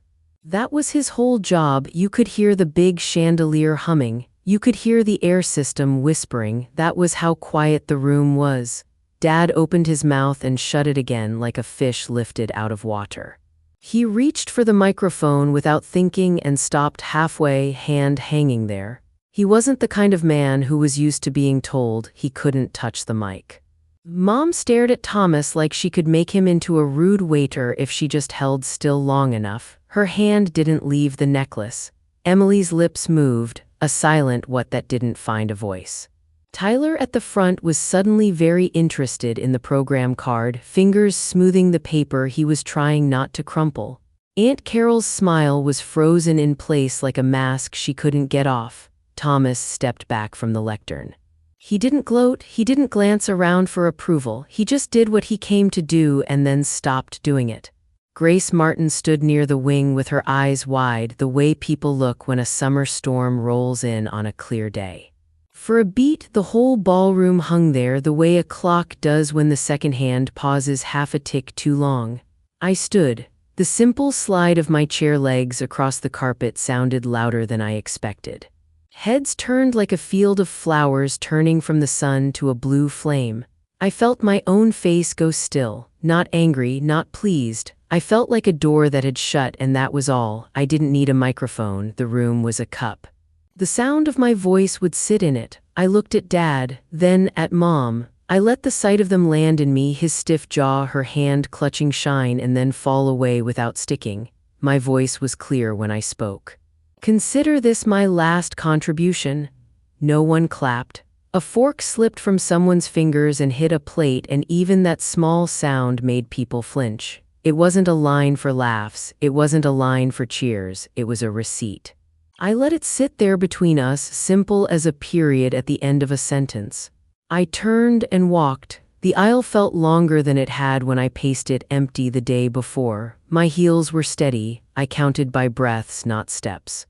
That was his whole job. You could hear the big chandelier humming. You could hear the air system whispering. That was how quiet the room was. Dad opened his mouth and shut it again like a fish lifted out of water. He reached for the microphone without thinking and stopped halfway, hand hanging there. He wasn't the kind of man who was used to being told he couldn't touch the mic. Mom stared at Thomas like she could make him into a rude waiter if she just held still long enough. Her hand didn't leave the necklace. Emily's lips moved, a silent what that didn't find a voice. Tyler at the front was suddenly very interested in the program card, fingers smoothing the paper he was trying not to crumple. Aunt Carol's smile was frozen in place like a mask she couldn't get off. Thomas stepped back from the lectern. He didn't gloat, he didn't glance around for approval, he just did what he came to do and then stopped doing it. Grace Martin stood near the wing with her eyes wide, the way people look when a summer storm rolls in on a clear day. For a beat, the whole ballroom hung there the way a clock does when the second hand pauses half a tick too long. I stood. The simple slide of my chair legs across the carpet sounded louder than I expected. Heads turned like a field of flowers turning from the sun to a blue flame. I felt my own face go still, not angry, not pleased. I felt like a door that had shut, and that was all. I didn't need a microphone, the room was a cup. The sound of my voice would sit in it. I looked at Dad, then at Mom. I let the sight of them land in me, his stiff jaw, her hand clutching shine, and then fall away without sticking. My voice was clear when I spoke. "Consider this my last contribution." No one clapped. A fork slipped from someone's fingers and hit a plate, and even that small sound made people flinch. It wasn't a line for laughs, it wasn't a line for cheers, it was a receipt. I let it sit there between us, simple as a period at the end of a sentence. I turned and walked. The aisle felt longer than it had when I paced it empty the day before. My heels were steady. I counted by breaths, not steps.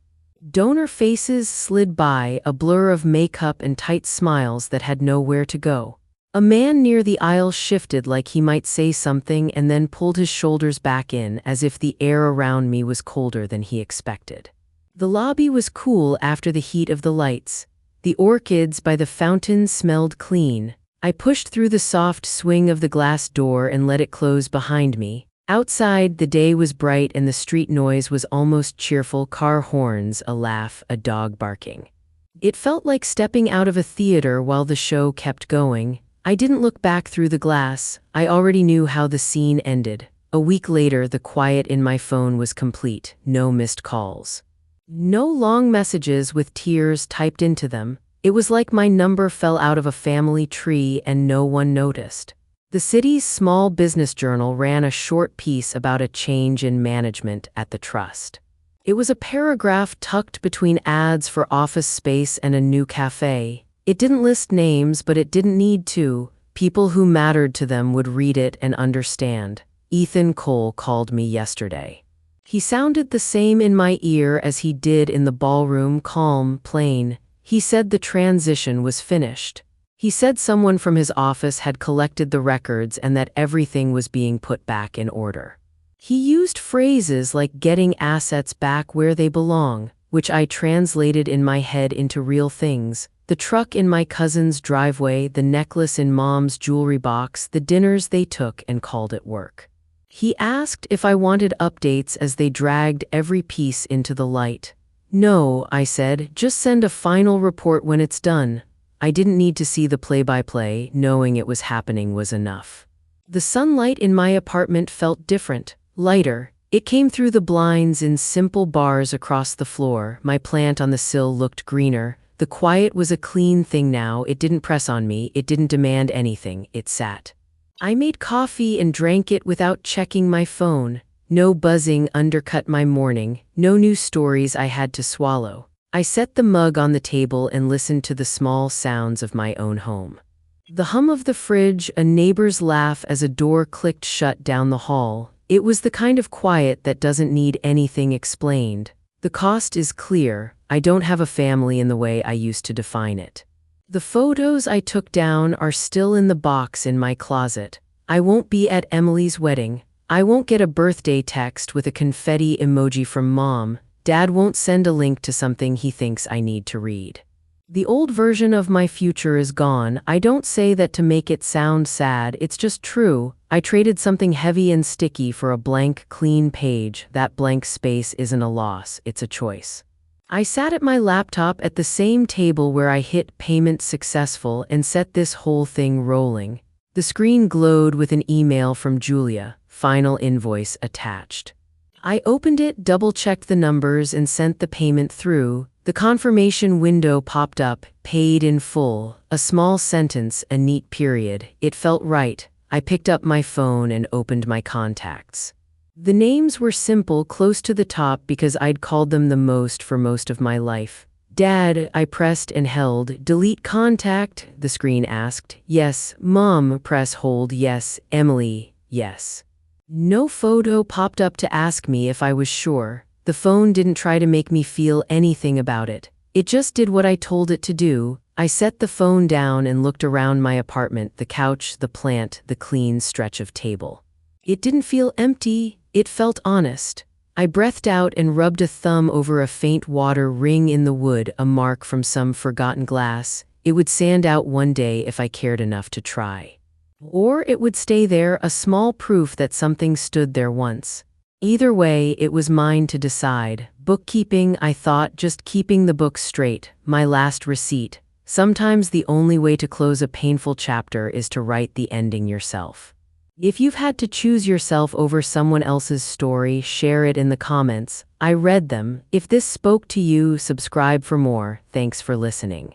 Donor faces slid by, a blur of makeup and tight smiles that had nowhere to go. A man near the aisle shifted like he might say something and then pulled his shoulders back in as if the air around me was colder than he expected. The lobby was cool after the heat of the lights. The orchids by the fountain smelled clean. I pushed through the soft swing of the glass door and let it close behind me. Outside, the day was bright and the street noise was almost cheerful: car horns, a laugh, a dog barking. It felt like stepping out of a theater while the show kept going. I didn't look back through the glass. I already knew how the scene ended. A week later, the quiet in my phone was complete. No missed calls. No long messages with tears typed into them. It was like my number fell out of a family tree and no one noticed. The city's small business journal ran a short piece about a change in management at the trust. It was a paragraph tucked between ads for office space and a new cafe. It didn't list names, but it didn't need to. People who mattered to them would read it and understand. Ethan Cole called me yesterday. He sounded the same in my ear as he did in the ballroom, calm, plain. He said the transition was finished. He said someone from his office had collected the records and that everything was being put back in order. He used phrases like getting assets back where they belong, which I translated in my head into real things. The truck in my cousin's driveway, the necklace in Mom's jewelry box, the dinners they took and called it work. He asked if I wanted updates as they dragged every piece into the light. No, I said, just send a final report when it's done. I didn't need to see the play-by-play. Knowing it was happening was enough. The sunlight in my apartment felt different, lighter. It came through the blinds in simple bars across the floor. My plant on the sill looked greener. The quiet was a clean thing now. It didn't press on me. It didn't demand anything. It sat. I made coffee and drank it without checking my phone. No buzzing undercut my morning. No new stories I had to swallow. I set the mug on the table and listened to the small sounds of my own home. The hum of the fridge, a neighbor's laugh as a door clicked shut down the hall. It was the kind of quiet that doesn't need anything explained. The cost is clear. I don't have a family in the way I used to define it. The photos I took down are still in the box in my closet. I won't be at Emily's wedding. I won't get a birthday text with a confetti emoji from Mom. Dad won't send a link to something he thinks I need to read. The old version of my future is gone. I don't say that to make it sound sad, it's just true. I traded something heavy and sticky for a blank, clean page. That blank space isn't a loss, it's a choice. I sat at my laptop at the same table where I hit payment successful and set this whole thing rolling. The screen glowed with an email from Julia, final invoice attached. I opened it, double-checked the numbers, and sent the payment through. The confirmation window popped up, paid in full, a small sentence, a neat period. It felt right. I picked up my phone and opened my contacts. The names were simple, close to the top because I'd called them the most for most of my life. Dad, I pressed and held. Delete contact, the screen asked. Yes. Mom, press hold. Yes. Emily, yes. No photo popped up to ask me if I was sure. The phone didn't try to make me feel anything about it. It just did what I told it to do. I set the phone down and looked around my apartment, the couch, the plant, the clean stretch of table. It didn't feel empty, it felt honest. I breathed out and rubbed a thumb over a faint water ring in the wood, a mark from some forgotten glass. It would sand out one day if I cared enough to try. Or it would stay there, a small proof that something stood there once. Either way, it was mine to decide. Bookkeeping, I thought, just keeping the books straight. My last receipt. Sometimes the only way to close a painful chapter is to write the ending yourself. If you've had to choose yourself over someone else's story, share it in the comments. I read them. If this spoke to you, subscribe for more. Thanks for listening.